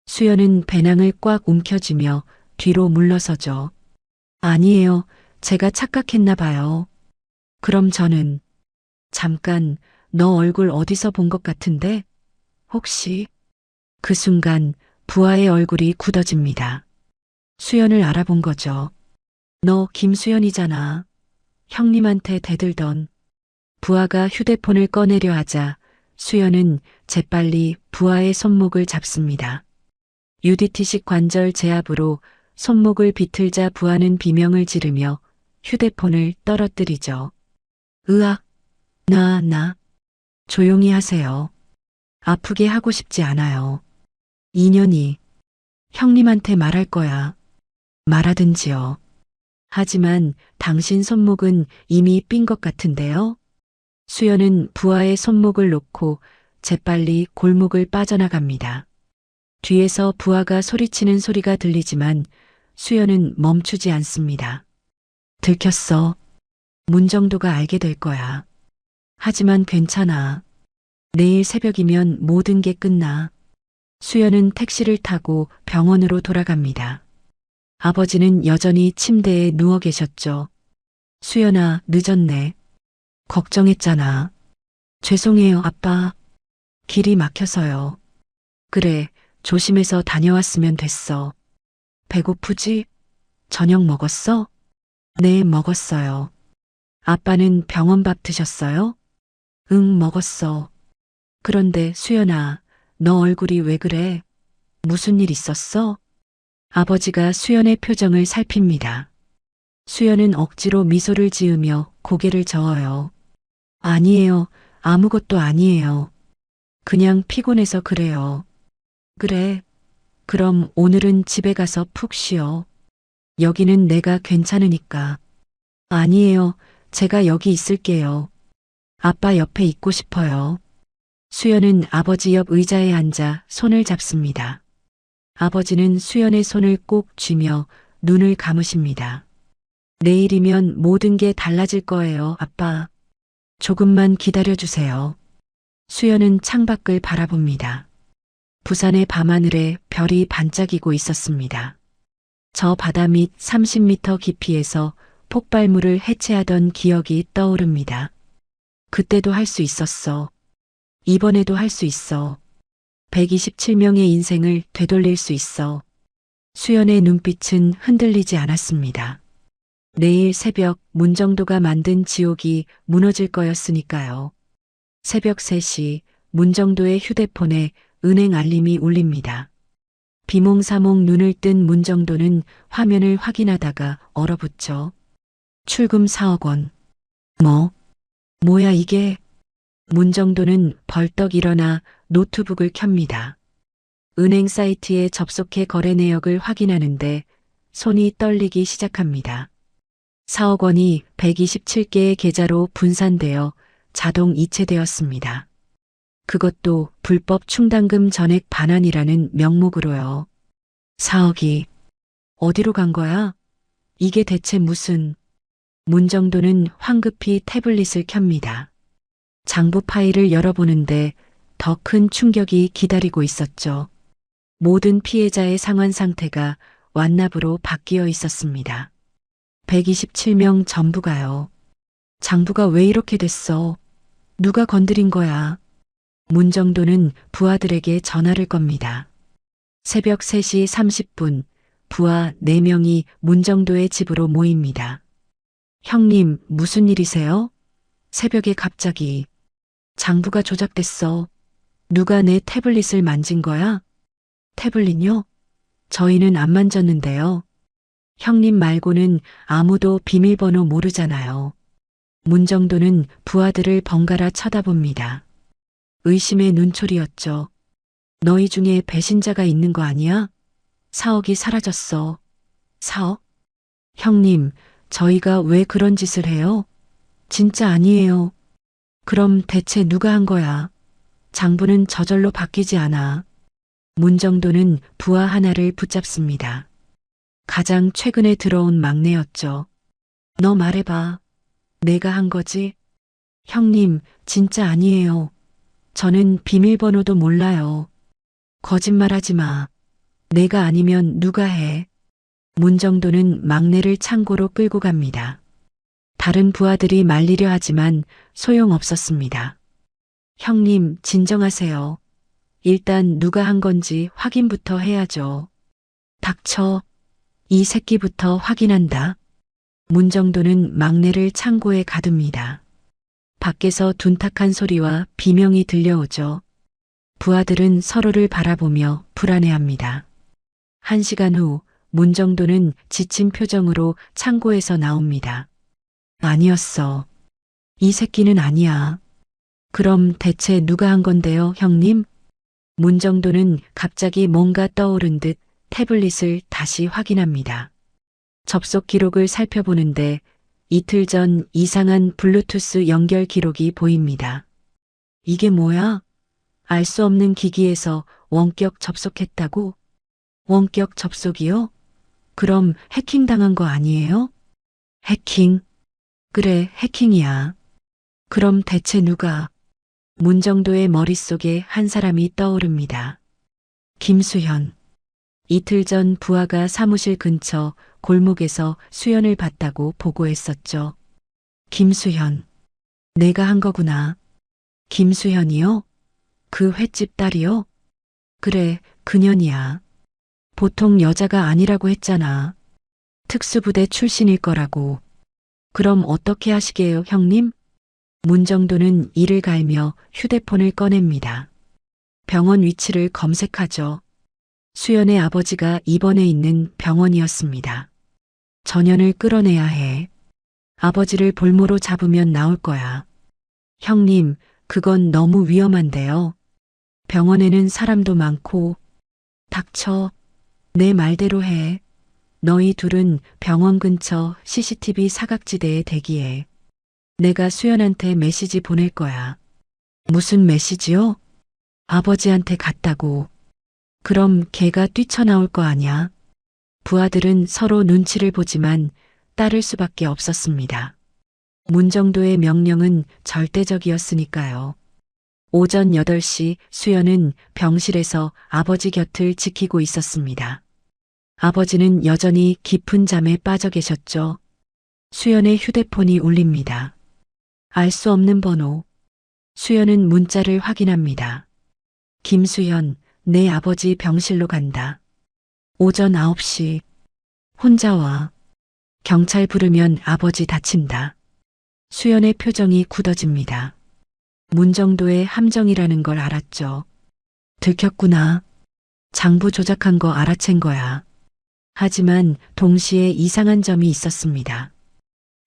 수연은 배낭을 꽉 움켜쥐며 뒤로 물러서죠. 아니에요. 제가 착각했나 봐요. 그럼 저는 잠깐 너 얼굴 어디서 본 것 같은데? 혹시? 그 순간 부하의 얼굴이 굳어집니다. 수연을 알아본 거죠. 너 김수연이잖아. 형님한테 대들던. 부하가 휴대폰을 꺼내려 하자 수연은 재빨리 부하의 손목을 잡습니다. UDT식 관절 제압으로 손목을 비틀자 부하는 비명을 지르며 휴대폰을 떨어뜨리죠. 으악, 나. 조용히 하세요. 아프게 하고 싶지 않아요. 인연이 형님한테 말할 거야. 말하든지요. 하지만 당신 손목은 이미 삔 것 같은데요. 수연은 부하의 손목을 놓고 재빨리 골목을 빠져나갑니다. 뒤에서 부하가 소리치는 소리가 들리지만 수연은 멈추지 않습니다. 들켰어. 문정도가 알게 될 거야. 하지만 괜찮아. 내일 새벽이면 모든 게 끝나. 수연은 택시를 타고 병원으로 돌아갑니다. 아버지는 여전히 침대에 누워 계셨죠. 수연아, 늦었네. 걱정했잖아. 죄송해요, 아빠. 길이 막혀서요. 그래, 조심해서 다녀왔으면 됐어. 배고프지? 저녁 먹었어? 네, 먹었어요. 아빠는 병원 밥 드셨어요? 응, 먹었어. 그런데 수연아, 너 얼굴이 왜 그래? 무슨 일 있었어? 아버지가 수연의 표정을 살핍니다. 수연은 억지로 미소를 지으며 고개를 저어요. 아니에요. 아무것도 아니에요. 그냥 피곤해서 그래요. 그래. 그럼 오늘은 집에 가서 푹 쉬어. 여기는 내가 괜찮으니까. 아니에요. 제가 여기 있을게요. 아빠 옆에 있고 싶어요. 수연은 아버지 옆 의자에 앉아 손을 잡습니다. 아버지는 수연의 손을 꼭 쥐며 눈을 감으십니다. 내일이면 모든 게 달라질 거예요, 아빠. 조금만 기다려주세요. 수연은 창밖을 바라봅니다. 부산의 밤하늘에 별이 반짝이고 있었습니다. 저 바다 밑 30m 깊이에서 폭발물을 해체하던 기억이 떠오릅니다. 그때도 할 수 있었어. 이번에도 할 수 있어. 127명의 인생을 되돌릴 수 있어. 수연의 눈빛은 흔들리지 않았습니다. 내일 새벽 문정도가 만든 지옥이 무너질 거였으니까요. 새벽 3시 문정도의 휴대폰에 은행 알림이 울립니다. 비몽사몽 눈을 뜬 문정도는 화면을 확인하다가 얼어붙죠. 출금 4억 원. 뭐야 이게? 문정도는 벌떡 일어나 노트북을 켭니다. 은행 사이트에 접속해 거래 내역을 확인하는데 손이 떨리기 시작합니다. 4억 원이 127개의 계좌로 분산되어 자동 이체되었습니다. 그것도 불법 충당금 전액 반환이라는 명목으로요. 4억이 어디로 간 거야? 이게 대체 무슨... 문정도는 황급히 태블릿을 켭니다. 장부 파일을 열어보는데 더 큰 충격이 기다리고 있었죠. 모든 피해자의 상환 상태가 완납으로 바뀌어 있었습니다. 127명 전부가요. 장부가 왜 이렇게 됐어? 누가 건드린 거야? 문정도는 부하들에게 전화를 겁니다. 새벽 3시 30분 부하 4명이 문정도의 집으로 모입니다. 형님, 무슨 일이세요? 새벽에 갑자기. 장부가 조작됐어. 누가 내 태블릿을 만진 거야? 태블릿요? 저희는 안 만졌는데요. 형님 말고는 아무도 비밀번호 모르잖아요. 문정도는 부하들을 번갈아 쳐다봅니다. 의심의 눈초리였죠. 너희 중에 배신자가 있는 거 아니야? 4억이 사라졌어. 4억? 형님, 저희가 왜 그런 짓을 해요? 진짜 아니에요. 그럼 대체 누가 한 거야? 장부는 저절로 바뀌지 않아. 문정도는 부하 하나를 붙잡습니다. 가장 최근에 들어온 막내였죠. 너 말해봐. 내가 한 거지? 형님, 진짜 아니에요. 저는 비밀번호도 몰라요. 거짓말하지 마. 내가 아니면 누가 해? 문정도는 막내를 창고로 끌고 갑니다. 다른 부하들이 말리려 하지만 소용없었습니다. 형님, 진정하세요. 일단 누가 한 건지 확인부터 해야죠. 닥쳐. 이 새끼부터 확인한다. 문정도는 막내를 창고에 가둡니다. 밖에서 둔탁한 소리와 비명이 들려오죠. 부하들은 서로를 바라보며 불안해합니다. 1시간 후 문정도는 지친 표정으로 창고에서 나옵니다. 아니었어. 이 새끼는 아니야. 그럼 대체 누가 한 건데요, 형님? 문정도는 갑자기 뭔가 떠오른 듯 태블릿을 다시 확인합니다. 접속 기록을 살펴보는데 이틀 전 이상한 블루투스 연결 기록이 보입니다. 이게 뭐야? 알 수 없는 기기에서 원격 접속했다고? 원격 접속이요? 그럼 해킹당한 거 아니에요? 해킹? 그래, 해킹이야. 그럼 대체 누가? 문정도의 머릿속에 한 사람이 떠오릅니다. 김수현. 이틀 전 부하가 사무실 근처 골목에서 수연을 봤다고 보고했었죠. 김수현. 내가 한 거구나. 김수현이요? 그 횟집 딸이요? 그래, 그년이야. 보통 여자가 아니라고 했잖아. 특수부대 출신일 거라고. 그럼 어떻게 하시게요, 형님? 문정도는 이를 갈며 휴대폰을 꺼냅니다. 병원 위치를 검색하죠. 수연의 아버지가 입원해 있는 병원이었습니다. 전현을 끌어내야 해. 아버지를 볼모로 잡으면 나올 거야. 형님, 그건 너무 위험한데요. 병원에는 사람도 많고. 닥쳐. 내 말대로 해. 너희 둘은 병원 근처 CCTV 사각지대에 대기해. 내가 수연한테 메시지 보낼 거야. 무슨 메시지요? 아버지한테 갔다고. 그럼 걔가 뛰쳐나올 거 아냐? 부하들은 서로 눈치를 보지만 따를 수밖에 없었습니다. 문정도의 명령은 절대적이었으니까요. 오전 8시 수연은 병실에서 아버지 곁을 지키고 있었습니다. 아버지는 여전히 깊은 잠에 빠져 계셨죠. 수연의 휴대폰이 울립니다. 알 수 없는 번호. 수연은 문자를 확인합니다. 김수현, 내 아버지 병실로 간다. 오전 9시. 혼자 와. 경찰 부르면 아버지 다친다. 수연의 표정이 굳어집니다. 문정도의 함정이라는 걸 알았죠. 들켰구나. 장부 조작한 거 알아챈 거야. 하지만 동시에 이상한 점이 있었습니다.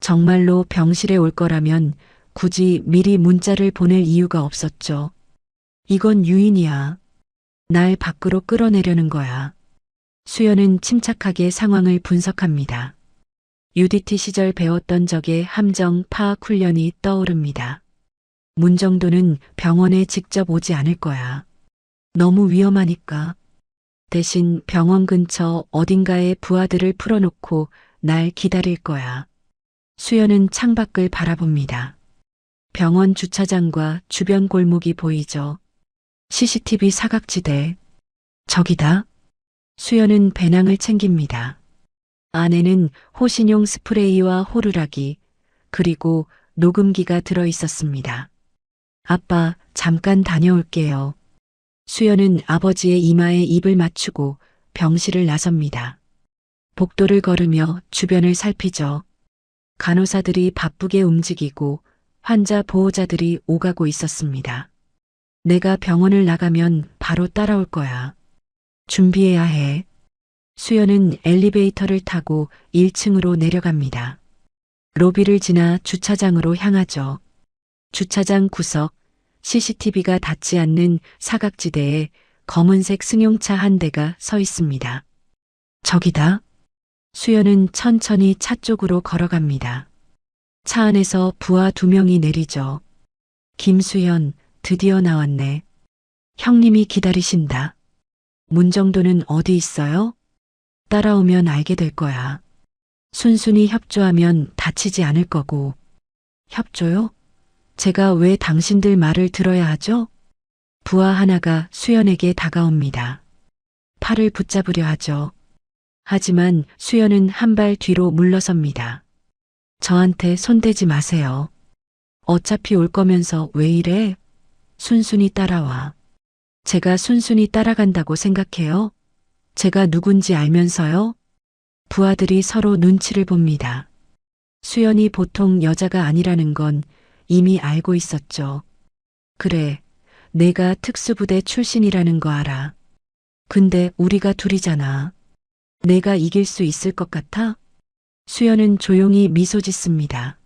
정말로 병실에 올 거라면 굳이 미리 문자를 보낼 이유가 없었죠. 이건 유인이야. 날 밖으로 끌어내려는 거야. 수연은 침착하게 상황을 분석합니다. UDT 시절 배웠던 적의 함정 파악 훈련이 떠오릅니다. 문정도는 병원에 직접 오지 않을 거야. 너무 위험하니까. 대신 병원 근처 어딘가에 부하들을 풀어놓고 날 기다릴 거야. 수연은 창밖을 바라봅니다. 병원 주차장과 주변 골목이 보이죠. CCTV 사각지대. 저기다. 수연은 배낭을 챙깁니다. 안에는 호신용 스프레이와 호루라기, 그리고 녹음기가 들어 있었습니다. 아빠, 잠깐 다녀올게요. 수연은 아버지의 이마에 입을 맞추고 병실을 나섭니다. 복도를 걸으며 주변을 살피죠. 간호사들이 바쁘게 움직이고 환자 보호자들이 오가고 있었습니다. 내가 병원을 나가면 바로 따라올 거야. 준비해야 해. 수연은 엘리베이터를 타고 1층으로 내려갑니다. 로비를 지나 주차장으로 향하죠. 주차장 구석, CCTV가 닿지 않는 사각지대에 검은색 승용차 한 대가 서 있습니다. 저기다. 수연은 천천히 차 쪽으로 걸어갑니다. 차 안에서 부하 2명이 내리죠. 김수현, 드디어 나왔네. 형님이 기다리신다. 문정도는 어디 있어요? 따라오면 알게 될 거야. 순순히 협조하면 다치지 않을 거고. 협조요? 제가 왜 당신들 말을 들어야 하죠? 부하 하나가 수연에게 다가옵니다. 팔을 붙잡으려 하죠. 하지만 수연은 한 발 뒤로 물러섭니다. 저한테 손대지 마세요. 어차피 올 거면서 왜 이래? 순순히 따라와. 제가 순순히 따라간다고 생각해요? 제가 누군지 알면서요? 부하들이 서로 눈치를 봅니다. 수연이 보통 여자가 아니라는 건 이미 알고 있었죠. 그래, 내가 특수부대 출신이라는 거 알아. 근데 우리가 둘이잖아. 내가 이길 수 있을 것 같아? 수연은 조용히 미소 짓습니다.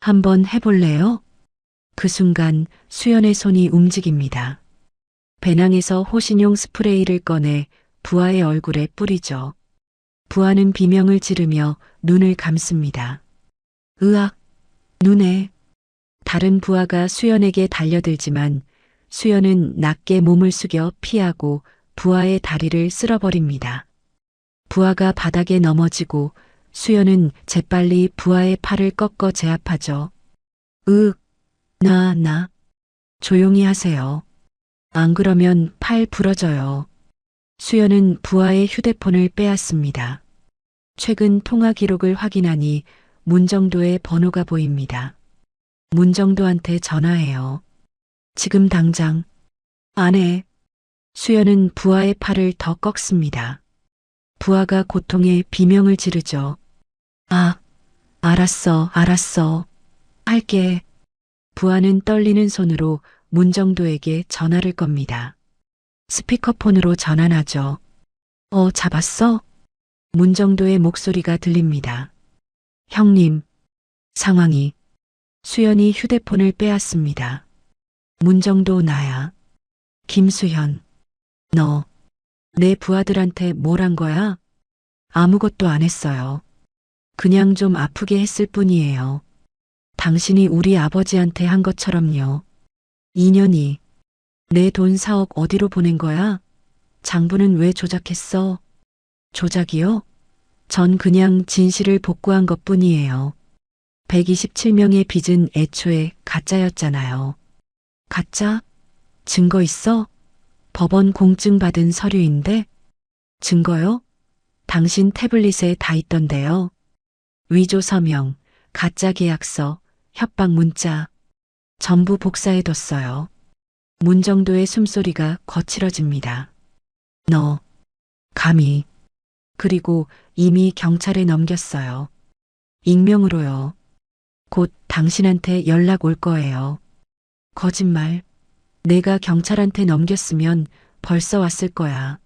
한번 해볼래요? 그 순간 수연의 손이 움직입니다. 배낭에서 호신용 스프레이를 꺼내 부하의 얼굴에 뿌리죠. 부하는 비명을 지르며 눈을 감습니다. 으악! 눈에. 다른 부하가 수연에게 달려들지만 수연은 낮게 몸을 숙여 피하고 부하의 다리를 쓸어버립니다. 부하가 바닥에 넘어지고 수연은 재빨리 부하의 팔을 꺾어 제압하죠. 나. 조용히 하세요. 안 그러면 팔 부러져요. 수연은 부하의 휴대폰을 빼앗습니다. 최근 통화 기록을 확인하니 문정도의 번호가 보입니다. 문정도한테 전화해요. 지금 당장. 안 해. 수연은 부하의 팔을 더 꺾습니다. 부하가 고통에 비명을 지르죠. 알았어. 할게. 부하는 떨리는 손으로 문정도에게 전화를 겁니다. 스피커폰으로 전환하죠. 잡았어? 문정도의 목소리가 들립니다. 형님, 상황이. 수연이 휴대폰을 빼앗습니다. 문정도 나야. 김수현. 너, 내 부하들한테 뭘 한 거야? 아무것도 안 했어요. 그냥 좀 아프게 했을 뿐이에요. 당신이 우리 아버지한테 한 것처럼요. 2년이. 내 돈 4억 어디로 보낸 거야? 장부는 왜 조작했어? 조작이요? 전 그냥 진실을 복구한 것뿐이에요. 127명의 빚은 애초에 가짜였잖아요. 가짜? 증거 있어? 법원 공증 받은 서류인데? 증거요? 당신 태블릿에 다 있던데요. 위조 서명, 가짜 계약서, 협박 문자, 전부 복사해뒀어요. 문정도의 숨소리가 거칠어집니다. 너, 감히. 그리고 이미 경찰에 넘겼어요. 익명으로요. 곧 당신한테 연락 올 거예요. 거짓말. 내가 경찰한테 넘겼으면 벌써 왔을 거야.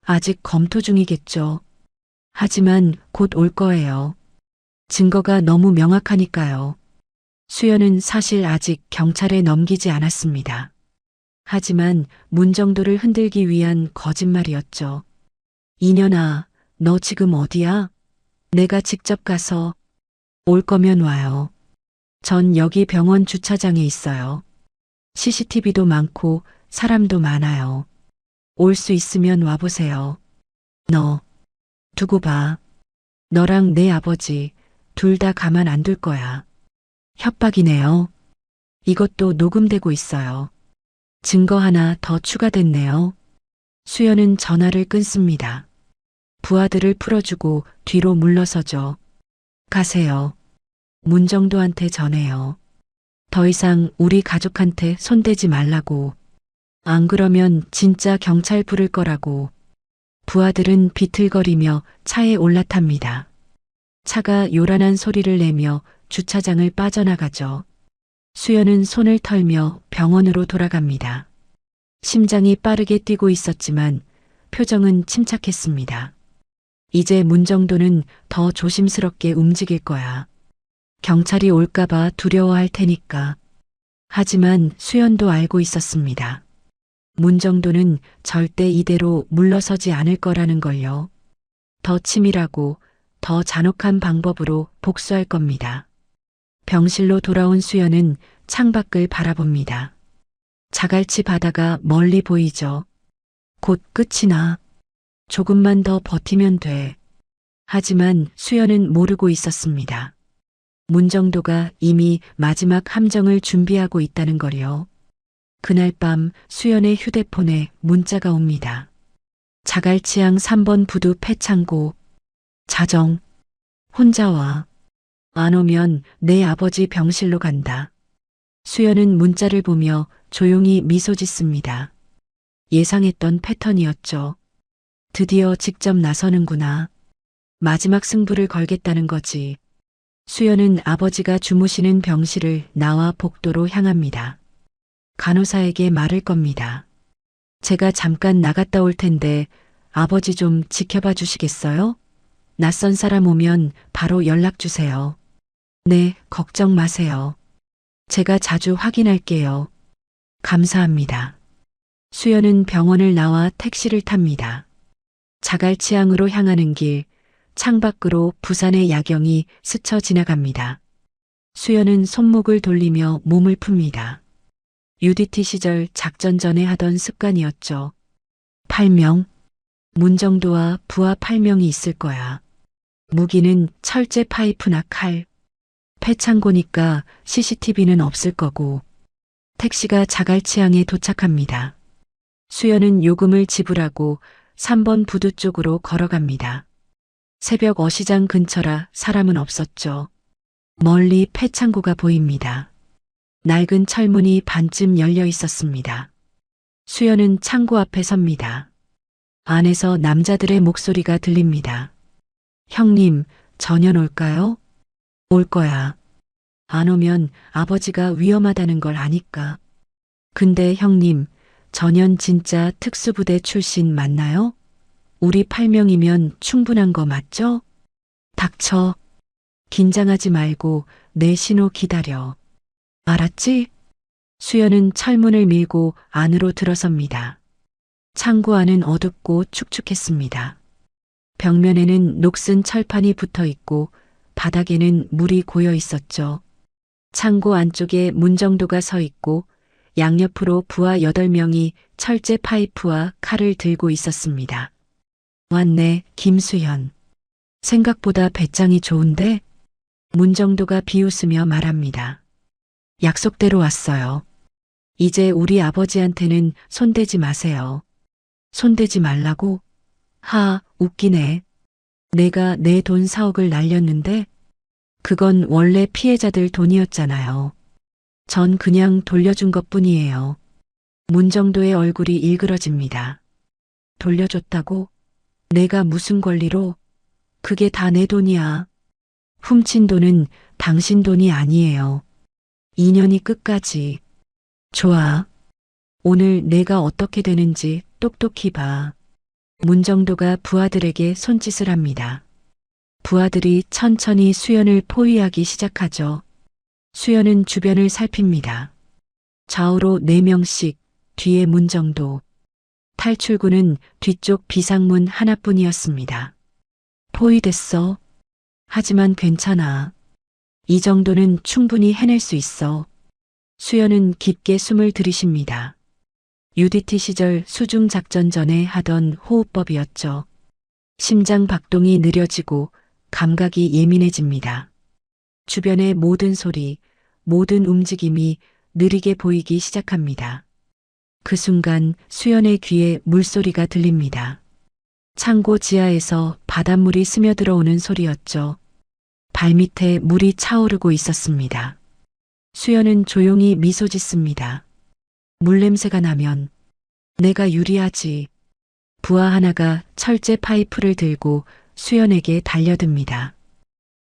아직 검토 중이겠죠. 하지만 곧 올 거예요. 증거가 너무 명확하니까요. 수연은 사실 아직 경찰에 넘기지 않았습니다. 하지만 문정도를 흔들기 위한 거짓말이었죠. 이년아, 너 지금 어디야? 내가 직접 가서. 올 거면 와요. 전 여기 병원 주차장에 있어요. CCTV도 많고 사람도 많아요. 올 수 있으면 와보세요. 너, 두고 봐. 너랑 내 아버지 둘 다 가만 안 둘 거야. 협박이네요. 이것도 녹음되고 있어요. 증거 하나 더 추가됐네요. 수연은 전화를 끊습니다. 부하들을 풀어주고 뒤로 물러서죠. 가세요. 문정도한테 전해요. 더 이상 우리 가족한테 손대지 말라고. 안 그러면 진짜 경찰 부를 거라고. 부하들은 비틀거리며 차에 올라탑니다. 차가 요란한 소리를 내며 주차장을 빠져나가죠. 수연은 손을 털며 병원으로 돌아갑니다. 심장이 빠르게 뛰고 있었지만 표정은 침착했습니다. 이제 문정도는 더 조심스럽게 움직일 거야. 경찰이 올까봐 두려워할 테니까. 하지만 수연도 알고 있었습니다. 문정도는 절대 이대로 물러서지 않을 거라는 걸요. 더 치밀하고 더 잔혹한 방법으로 복수할 겁니다. 병실로 돌아온 수연은 창밖을 바라봅니다. 자갈치 바다가 멀리 보이죠. 곧 끝이 나. 조금만 더 버티면 돼. 하지만 수연은 모르고 있었습니다. 문정도가 이미 마지막 함정을 준비하고 있다는 걸요. 그날 밤 수연의 휴대폰에 문자가 옵니다. 자갈치항 3번 부두 폐창고. 자정. 혼자 와. 안 오면 내 아버지 병실로 간다. 수연은 문자를 보며 조용히 미소 짓습니다. 예상했던 패턴이었죠. 드디어 직접 나서는구나. 마지막 승부를 걸겠다는 거지. 수연은 아버지가 주무시는 병실을 나와 복도로 향합니다. 간호사에게 말을 겁니다. 제가 잠깐 나갔다 올 텐데 아버지 좀 지켜봐 주시겠어요? 낯선 사람 오면 바로 연락 주세요. 네, 걱정 마세요. 제가 자주 확인할게요. 감사합니다. 수연은 병원을 나와 택시를 탑니다. 자갈치항으로 향하는 길, 창밖으로 부산의 야경이 스쳐 지나갑니다. 수연은 손목을 돌리며 몸을 풉니다. UDT 시절 작전 전에 하던 습관이었죠. 팔명. 문정도와 부하 팔명이 있을 거야. 무기는 철제 파이프나 칼. 폐창고니까 CCTV는 없을 거고. 택시가 자갈치항에 도착합니다. 수연은 요금을 지불하고 3번 부두 쪽으로 걸어갑니다. 새벽 어시장 근처라 사람은 없었죠. 멀리 폐창고가 보입니다. 낡은 철문이 반쯤 열려 있었습니다. 수연은 창고 앞에 섭니다. 안에서 남자들의 목소리가 들립니다. 형님, 전현 올까요? 올 거야. 안 오면 아버지가 위험하다는 걸 아니까. 근데 형님, 전현 진짜 특수부대 출신 맞나요? 우리 8명이면 충분한 거 맞죠? 닥쳐. 긴장하지 말고 내 신호 기다려. 알았지? 수연은 철문을 밀고 안으로 들어섭니다. 창고 안은 어둡고 축축했습니다. 벽면에는 녹슨 철판이 붙어 있고 바닥에는 물이 고여 있었죠. 창고 안쪽에 문정도가 서 있고 양옆으로 부하 8명이 철제 파이프와 칼을 들고 있었습니다. 왔네, 김수현. 생각보다 배짱이 좋은데? 문정도가 비웃으며 말합니다. 약속대로 왔어요. 이제 우리 아버지한테는 손대지 마세요. 손대지 말라고? 하, 웃기네. 내가 내 돈 4억을 날렸는데? 그건 원래 피해자들 돈이었잖아요. 전 그냥 돌려준 것뿐이에요. 문정도의 얼굴이 일그러집니다. 돌려줬다고? 내가 무슨 권리로? 그게 다 내 돈이야. 훔친 돈은 당신 돈이 아니에요. 인연이 끝까지. 좋아. 오늘 내가 어떻게 되는지 똑똑히 봐. 문정도가 부하들에게 손짓을 합니다. 부하들이 천천히 수연을 포위하기 시작하죠. 수연은 주변을 살핍니다. 좌우로 4명씩, 뒤에 문정도. 탈출구는 뒤쪽 비상문 하나뿐이었습니다. 포위됐어. 하지만 괜찮아. 이 정도는 충분히 해낼 수 있어. 수연은 깊게 숨을 들이쉽니다. UDT 시절 수중 작전 전에 하던 호흡법이었죠. 심장 박동이 느려지고 감각이 예민해집니다. 주변의 모든 소리, 모든 움직임이 느리게 보이기 시작합니다. 그 순간 수연의 귀에 물소리가 들립니다. 창고 지하에서 바닷물이 스며들어오는 소리였죠. 발밑에 물이 차오르고 있었습니다. 수연은 조용히 미소 짓습니다. 물냄새가 나면 내가 유리하지. 부하 하나가 철제 파이프를 들고 수연에게 달려듭니다.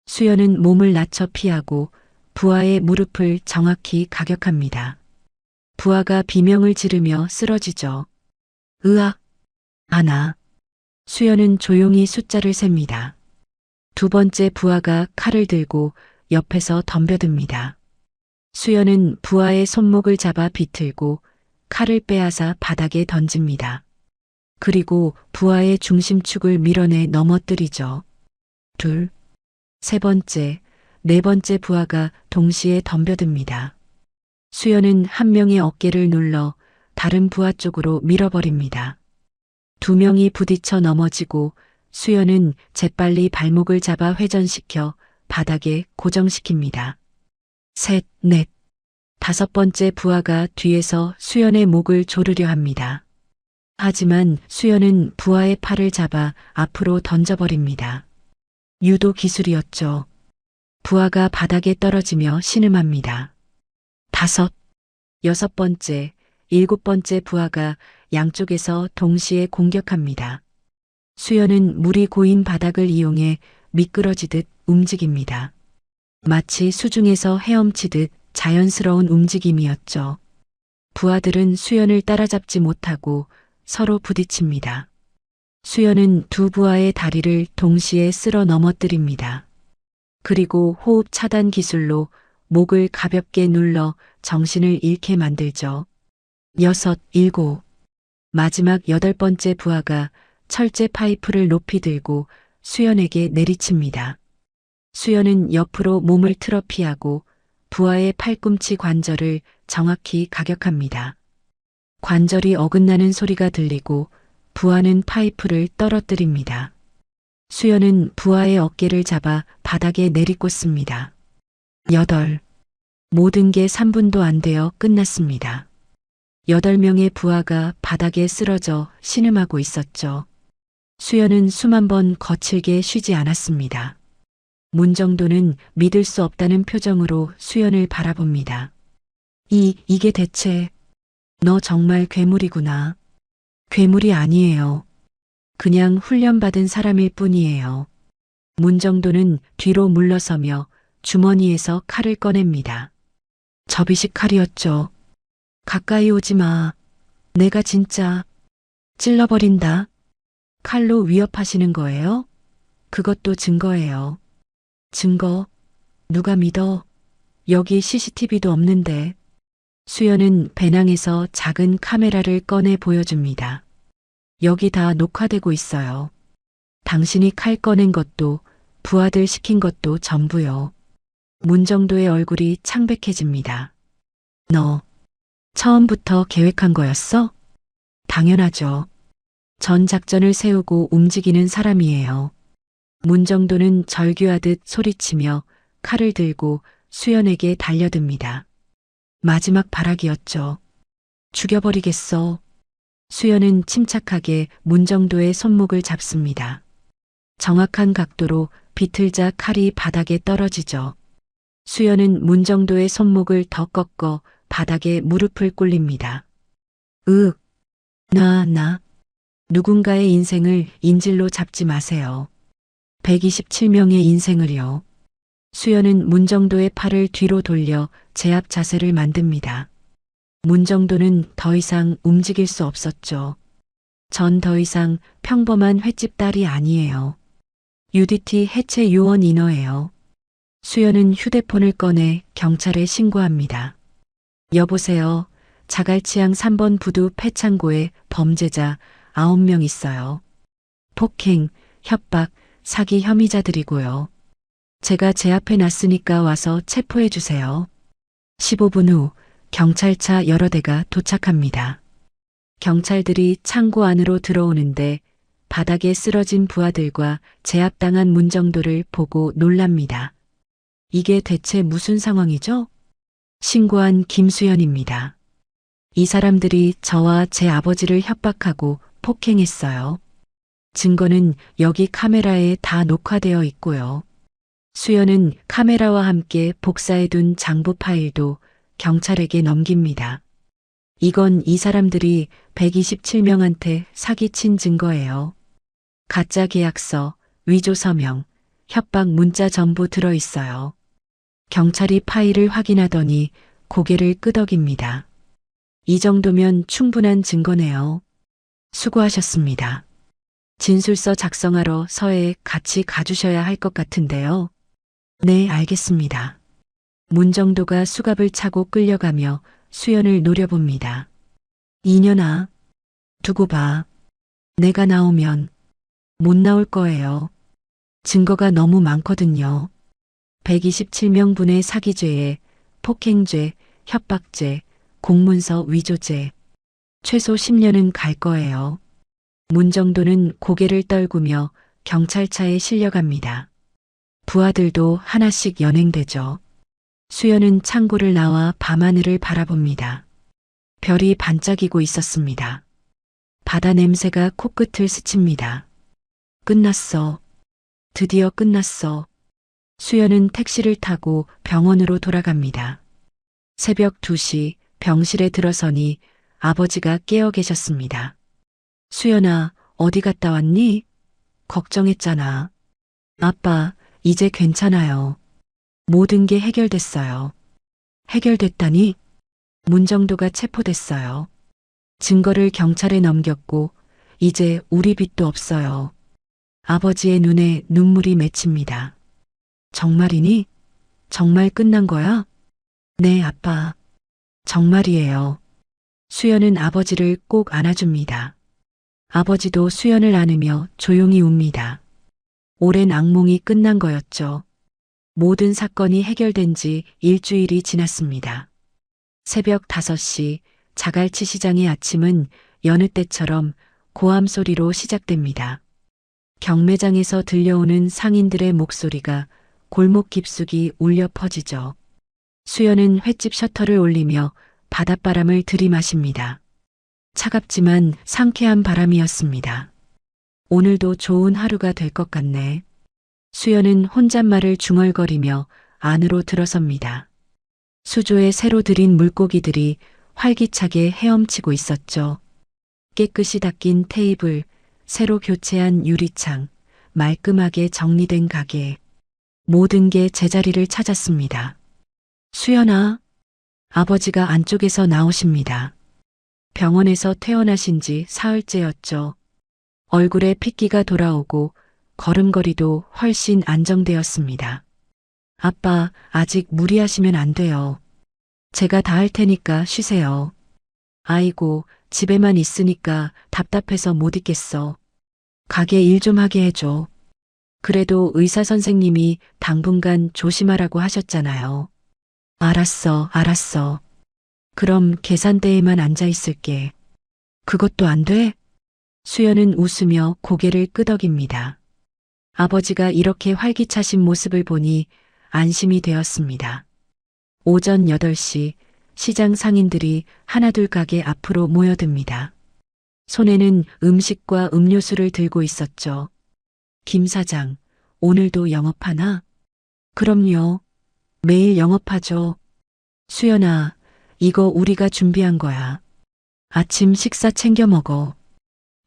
수연은 몸을 낮춰 피하고 부하의 무릎을 정확히 가격합니다. 부하가 비명을 지르며 쓰러지죠. 으악! 하나. 수연은 조용히 숫자를 셉니다. 2번째 부하가 칼을 들고 옆에서 덤벼듭니다. 수연은 부하의 손목을 잡아 비틀고 칼을 빼앗아 바닥에 던집니다. 그리고 부하의 중심축을 밀어내 넘어뜨리죠. 2, 3번째, 4번째 부하가 동시에 덤벼듭니다. 수연은 한 명의 어깨를 눌러 다른 부하 쪽으로 밀어버립니다. 2명이 부딪혀 넘어지고 수연은 재빨리 발목을 잡아 회전시켜 바닥에 고정시킵니다. 3, 4, 5번째 부하가 뒤에서 수연의 목을 조르려 합니다. 하지만 수연은 부하의 팔을 잡아 앞으로 던져버립니다. 유도 기술이었죠. 부하가 바닥에 떨어지며 신음합니다. 5, 6번째, 7번째 부하가 양쪽에서 동시에 공격합니다. 수연은 물이 고인 바닥을 이용해 미끄러지듯 움직입니다. 마치 수중에서 헤엄치듯 자연스러운 움직임이었죠. 부하들은 수연을 따라잡지 못하고 서로 부딪힙니다. 수연은 2 부하의 다리를 동시에 쓸어 넘어뜨립니다. 그리고 호흡 차단 기술로 목을 가볍게 눌러 정신을 잃게 만들죠. 6, 7. 마지막 8번째 부하가 철제 파이프를 높이 들고 수연에게 내리칩니다. 수연은 옆으로 몸을 틀어 피하고 부하의 팔꿈치 관절을 정확히 가격합니다. 관절이 어긋나는 소리가 들리고 부하는 파이프를 떨어뜨립니다. 수연은 부하의 어깨를 잡아 바닥에 내리꽂습니다. 8. 모든 게 3분도 안 되어 끝났습니다. 8명의 부하가 바닥에 쓰러져 신음하고 있었죠. 수연은 숨 한 번 거칠게 쉬지 않았습니다. 문정도는 믿을 수 없다는 표정으로 수연을 바라봅니다. 이게 대체, 너 정말 괴물이구나. 괴물이 아니에요. 그냥 훈련받은 사람일 뿐이에요. 문정도는 뒤로 물러서며 주머니에서 칼을 꺼냅니다. 접이식 칼이었죠. 가까이 오지 마. 내가 진짜 찔러버린다. 칼로 위협하시는 거예요? 그것도 증거예요. 증거? 누가 믿어? 여기 CCTV도 없는데. 수연은 배낭에서 작은 카메라를 꺼내 보여줍니다. 여기 다 녹화되고 있어요. 당신이 칼 꺼낸 것도 부하들 시킨 것도 전부요. 문정도의 얼굴이 창백해집니다. 너 처음부터 계획한 거였어? 당연하죠. 전 작전을 세우고 움직이는 사람이에요. 문정도는 절규하듯 소리치며 칼을 들고 수연에게 달려듭니다. 마지막 발악이었죠. 죽여버리겠어. 수연은 침착하게 문정도의 손목을 잡습니다. 정확한 각도로 비틀자 칼이 바닥에 떨어지죠. 수연은 문정도의 손목을 더 꺾어 바닥에 무릎을 꿇립니다. 나. 누군가의 인생을 인질로 잡지 마세요. 127명의 인생을요. 수연은 문정도의 팔을 뒤로 돌려 제압 자세를 만듭니다. 문정도는 더 이상 움직일 수 없었죠. 전 더 이상 평범한 횟집 딸이 아니에요. UDT 해체 요원 인어예요. 수연은 휴대폰을 꺼내 경찰에 신고합니다. 여보세요. 자갈치항 3번 부두 폐창고에 범죄자 9명 있어요. 폭행, 협박, 사기 혐의자들이고요. 제가 제 앞에 놨으니까 와서 체포해 주세요. 15분 후 경찰차 여러 대가 도착합니다. 경찰들이 창고 안으로 들어오는데 바닥에 쓰러진 부하들과 제압당한 문정도를 보고 놀랍니다. 이게 대체 무슨 상황이죠? 신고한 김수연입니다. 이 사람들이 저와 제 아버지를 협박하고 폭행했어요. 증거는 여기 카메라에 다 녹화되어 있고요. 수연은 카메라와 함께 복사해둔 장부 파일도 경찰에게 넘깁니다. 이건 이 사람들이 127명한테 사기친 증거예요. 가짜 계약서, 위조 서명, 협박 문자 전부 들어있어요. 경찰이 파일을 확인하더니 고개를 끄덕입니다. 이 정도면 충분한 증거네요. 수고하셨습니다. 진술서 작성하러 서해에 같이 가주셔야 할 것 같은데요. 네, 알겠습니다. 문정도가 수갑을 차고 끌려가며 수연을 노려봅니다. 이년아, 두고 봐. 내가 나오면 못 나올 거예요. 증거가 너무 많거든요. 127명분의 사기죄에 폭행죄, 협박죄, 공문서 위조죄. 최소 10년은 갈 거예요. 문정도는 고개를 떨구며 경찰차에 실려갑니다. 부하들도 하나씩 연행되죠. 수연은 창고를 나와 밤하늘을 바라봅니다. 별이 반짝이고 있었습니다. 바다 냄새가 코끝을 스칩니다. 끝났어. 드디어 끝났어. 수연은 택시를 타고 병원으로 돌아갑니다. 새벽 2시 병실에 들어서니 아버지가 깨어 계셨습니다. 수연아, 어디 갔다 왔니? 걱정했잖아. 아빠, 이제 괜찮아요. 모든 게 해결됐어요. 해결됐다니? 문정도가 체포됐어요. 증거를 경찰에 넘겼고 이제 우리 빚도 없어요. 아버지의 눈에 눈물이 맺힙니다. 정말이니? 정말 끝난 거야? 네, 아빠. 정말이에요. 수연은 아버지를 꼭 안아줍니다. 아버지도 수연을 안으며 조용히 웁니다. 오랜 악몽이 끝난 거였죠. 모든 사건이 해결된 지 일주일이 지났습니다. 새벽 5시 자갈치 시장의 아침은 여느 때처럼 고함 소리로 시작됩니다. 경매장에서 들려오는 상인들의 목소리가 골목 깊숙이 울려 퍼지죠. 수연은 횟집 셔터를 올리며 바닷바람을 들이마십니다. 차갑지만 상쾌한 바람이었습니다. 오늘도 좋은 하루가 될 것 같네. 수연은 혼잣말을 중얼거리며 안으로 들어섭니다. 수조에 새로 들인 물고기들이 활기차게 헤엄치고 있었죠. 깨끗이 닦인 테이블, 새로 교체한 유리창, 말끔하게 정리된 가게. 모든 게 제자리를 찾았습니다. 수연아, 아버지가 안쪽에서 나오십니다. 병원에서 퇴원하신 지 사흘째였죠. 얼굴에 핏기가 돌아오고 걸음걸이도 훨씬 안정되었습니다. 아빠, 아직 무리하시면 안 돼요. 제가 다 할 테니까 쉬세요. 아이고, 집에만 있으니까 답답해서 못 있겠어. 가게 일 좀 하게 해줘. 그래도 의사 선생님이 당분간 조심하라고 하셨잖아요. 알았어, 알았어. 그럼 계산대에만 앉아 있을게. 그것도 안 돼? 수연은 웃으며 고개를 끄덕입니다. 아버지가 이렇게 활기차신 모습을 보니 안심이 되었습니다. 오전 8시 시장 상인들이 하나둘 가게 앞으로 모여듭니다. 손에는 음식과 음료수를 들고 있었죠. 김 사장, 오늘도 영업하나? 그럼요. 매일 영업하죠. 수연아, 이거 우리가 준비한 거야. 아침 식사 챙겨 먹어.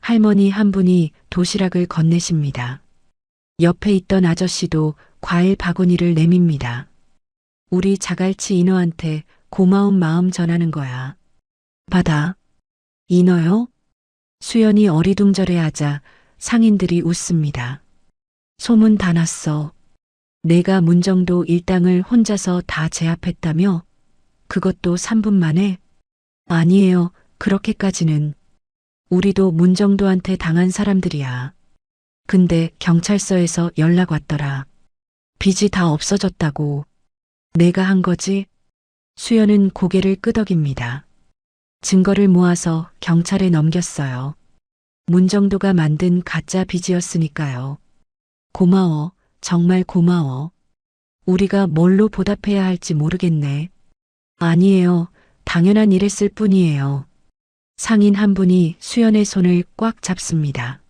할머니 한 분이 도시락을 건네십니다. 옆에 있던 아저씨도 과일 바구니를 내밉니다. 우리 자갈치 인어한테 고마운 마음 전하는 거야. 받아. 인어요? 수연이 어리둥절해하자 상인들이 웃습니다. 소문 다 났어. 내가 문정도 일당을 혼자서 다 제압했다며? 그것도 3분 만에? 아니에요. 그렇게까지는. 우리도 문정도한테 당한 사람들이야. 근데 경찰서에서 연락 왔더라. 빚이 다 없어졌다고. 내가 한 거지? 수연은 고개를 끄덕입니다. 증거를 모아서 경찰에 넘겼어요. 문정도가 만든 가짜 빚이었으니까요. 고마워. 정말 고마워. 우리가 뭘로 보답해야 할지 모르겠네. 아니에요. 당연한 일했을 뿐이에요. 상인 한 분이 수연의 손을 꽉 잡습니다.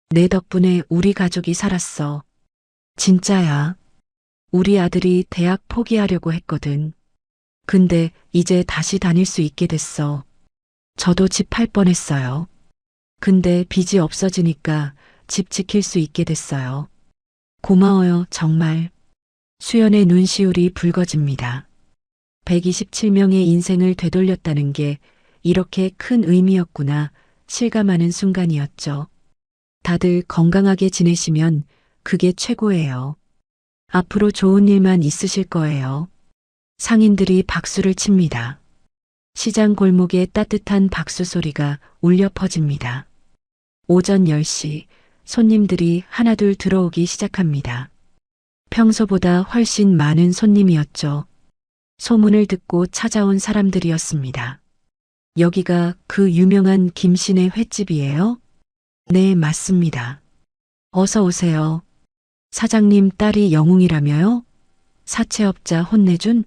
내 덕분에 우리 가족이 살았어. 진짜야. 우리 아들이 대학 포기하려고 했거든. 근데 이제 다시 다닐 수 있게 됐어. 저도 집 팔 뻔했어요. 근데 빚이 없어지니까 집 지킬 수 있게 됐어요. 고마워요, 정말. 수연의 눈시울이 붉어집니다. 127명의 인생을 되돌렸다는 게 이렇게 큰 의미였구나 실감하는 순간이었죠. 다들 건강하게 지내시면 그게 최고예요. 앞으로 좋은 일만 있으실 거예요. 상인들이 박수를 칩니다. 시장 골목에 따뜻한 박수 소리가 울려 퍼집니다. 오전 10시 손님들이 하나둘 들어오기 시작합니다. 평소보다 훨씬 많은 손님이었죠. 소문을 듣고 찾아온 사람들이었습니다. 여기가 그 유명한 김씨네 횟집이에요? 네, 맞습니다. 어서 오세요. 사장님 딸이 영웅이라며요? 사채업자 혼내준?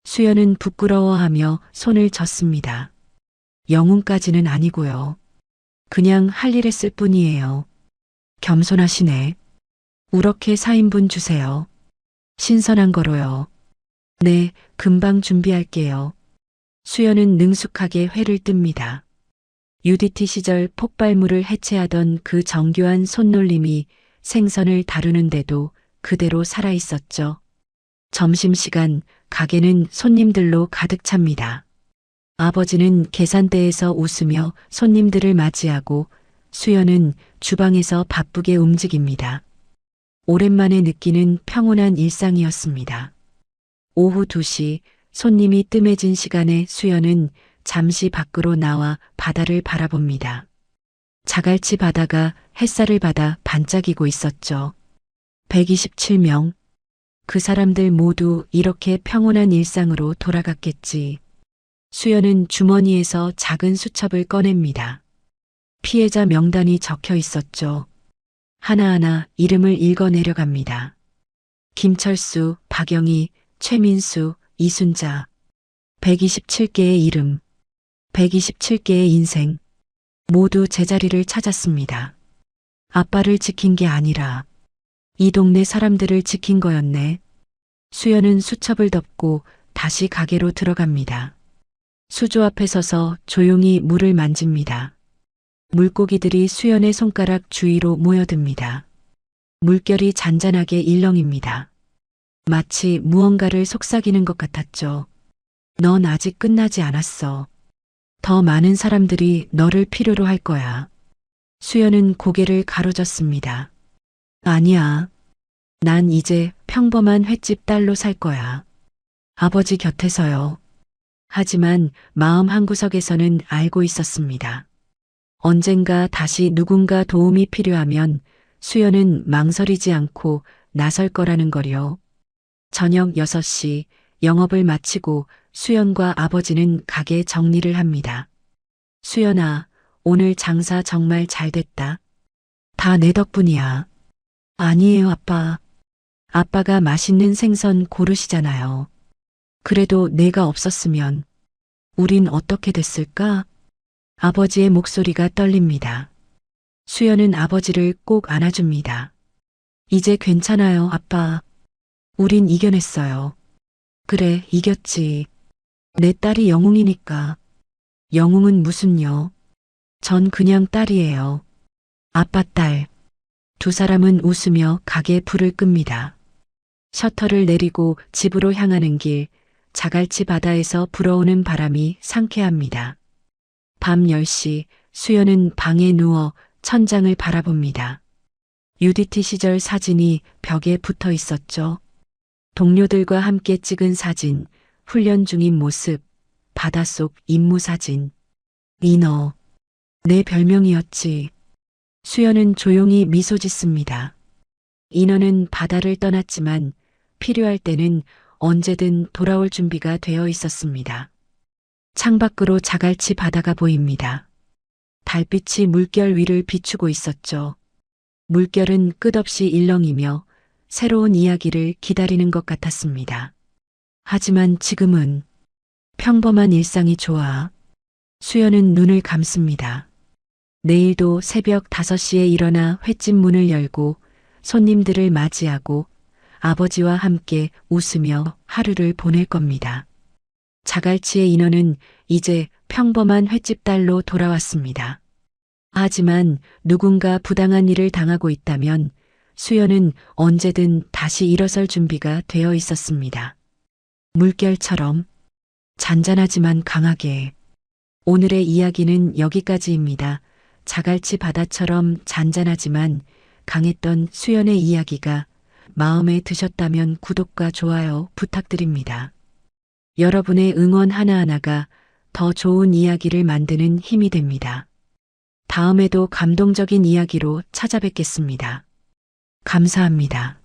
수연은 부끄러워하며 손을 졌습니다. 영웅까지는 아니고요. 그냥 할 일 했을 뿐이에요. 겸손하시네. 우럭회 4인분 주세요. 신선한 거로요. 네, 금방 준비할게요. 수연은 능숙하게 회를 뜹니다. UDT 시절 폭발물을 해체하던 그 정교한 손놀림이 생선을 다루는데도 그대로 살아있었죠. 점심시간 가게는 손님들로 가득 찹니다. 아버지는 계산대에서 웃으며 손님들을 맞이하고 수연은 주방에서 바쁘게 움직입니다. 오랜만에 느끼는 평온한 일상이었습니다. 오후 2시 손님이 뜸해진 시간에 수연은 잠시 밖으로 나와 바다를 바라봅니다. 자갈치 바다가 햇살을 받아 반짝이고 있었죠. 127명. 그 사람들 모두 이렇게 평온한 일상으로 돌아갔겠지. 수연은 주머니에서 작은 수첩을 꺼냅니다. 피해자 명단이 적혀 있었죠. 하나하나 이름을 읽어 내려갑니다. 김철수, 박영희, 최민수, 이순자. 127개의 이름, 127개의 인생. 모두 제자리를 찾았습니다. 아빠를 지킨 게 아니라 이 동네 사람들을 지킨 거였네. 수연은 수첩을 덮고 다시 가게로 들어갑니다. 수조 앞에 서서 조용히 물을 만집니다. 물고기들이 수연의 손가락 주위로 모여듭니다. 물결이 잔잔하게 일렁입니다. 마치 무언가를 속삭이는 것 같았죠. 넌 아직 끝나지 않았어. 더 많은 사람들이 너를 필요로 할 거야. 수연은 고개를 가로졌습니다. 아니야. 난 이제 평범한 횟집 딸로 살 거야. 아버지 곁에서요. 하지만 마음 한구석에서는 알고 있었습니다. 언젠가 다시 누군가 도움이 필요하면 수연은 망설이지 않고 나설 거라는 거요. 저녁 6시 영업을 마치고 수연과 아버지는 가게 정리를 합니다. 수연아, 오늘 장사 정말 잘 됐다. 다 내 덕분이야. 아니에요, 아빠. 아빠가 맛있는 생선 고르시잖아요. 그래도 내가 없었으면 우린 어떻게 됐을까? 아버지의 목소리가 떨립니다. 수연은 아버지를 꼭 안아줍니다. 이제 괜찮아요, 아빠. 우린 이겨냈어요. 그래, 이겼지. 내 딸이 영웅이니까. 영웅은 무슨요? 전 그냥 딸이에요. 아빠 딸. 두 사람은 웃으며 가게 불을 끕니다. 셔터를 내리고 집으로 향하는 길, 자갈치 바다에서 불어오는 바람이 상쾌합니다. 밤 10시 수연은 방에 누워 천장을 바라봅니다. UDT 시절 사진이 벽에 붙어 있었죠. 동료들과 함께 찍은 사진, 훈련 중인 모습, 바닷속 임무 사진. 인어. 내 별명이었지. 수연은 조용히 미소 짓습니다. 인어는 바다를 떠났지만 필요할 때는 언제든 돌아올 준비가 되어 있었습니다. 창밖으로 자갈치 바다가 보입니다. 달빛이 물결 위를 비추고 있었죠. 물결은 끝없이 일렁이며 새로운 이야기를 기다리는 것 같았습니다. 하지만 지금은 평범한 일상이 좋아. 수연은 눈을 감습니다. 내일도 새벽 5시에 일어나 횟집 문을 열고 손님들을 맞이하고 아버지와 함께 웃으며 하루를 보낼 겁니다. 자갈치의 인어는 이제 평범한 횟집 딸로 돌아왔습니다. 하지만 누군가 부당한 일을 당하고 있다면 수연은 언제든 다시 일어설 준비가 되어 있었습니다. 물결처럼 잔잔하지만 강하게. 오늘의 이야기는 여기까지입니다. 자갈치 바다처럼 잔잔하지만 강했던 수연의 이야기가 마음에 드셨다면 구독과 좋아요 부탁드립니다. 여러분의 응원 하나하나가 더 좋은 이야기를 만드는 힘이 됩니다. 다음에도 감동적인 이야기로 찾아뵙겠습니다. 감사합니다.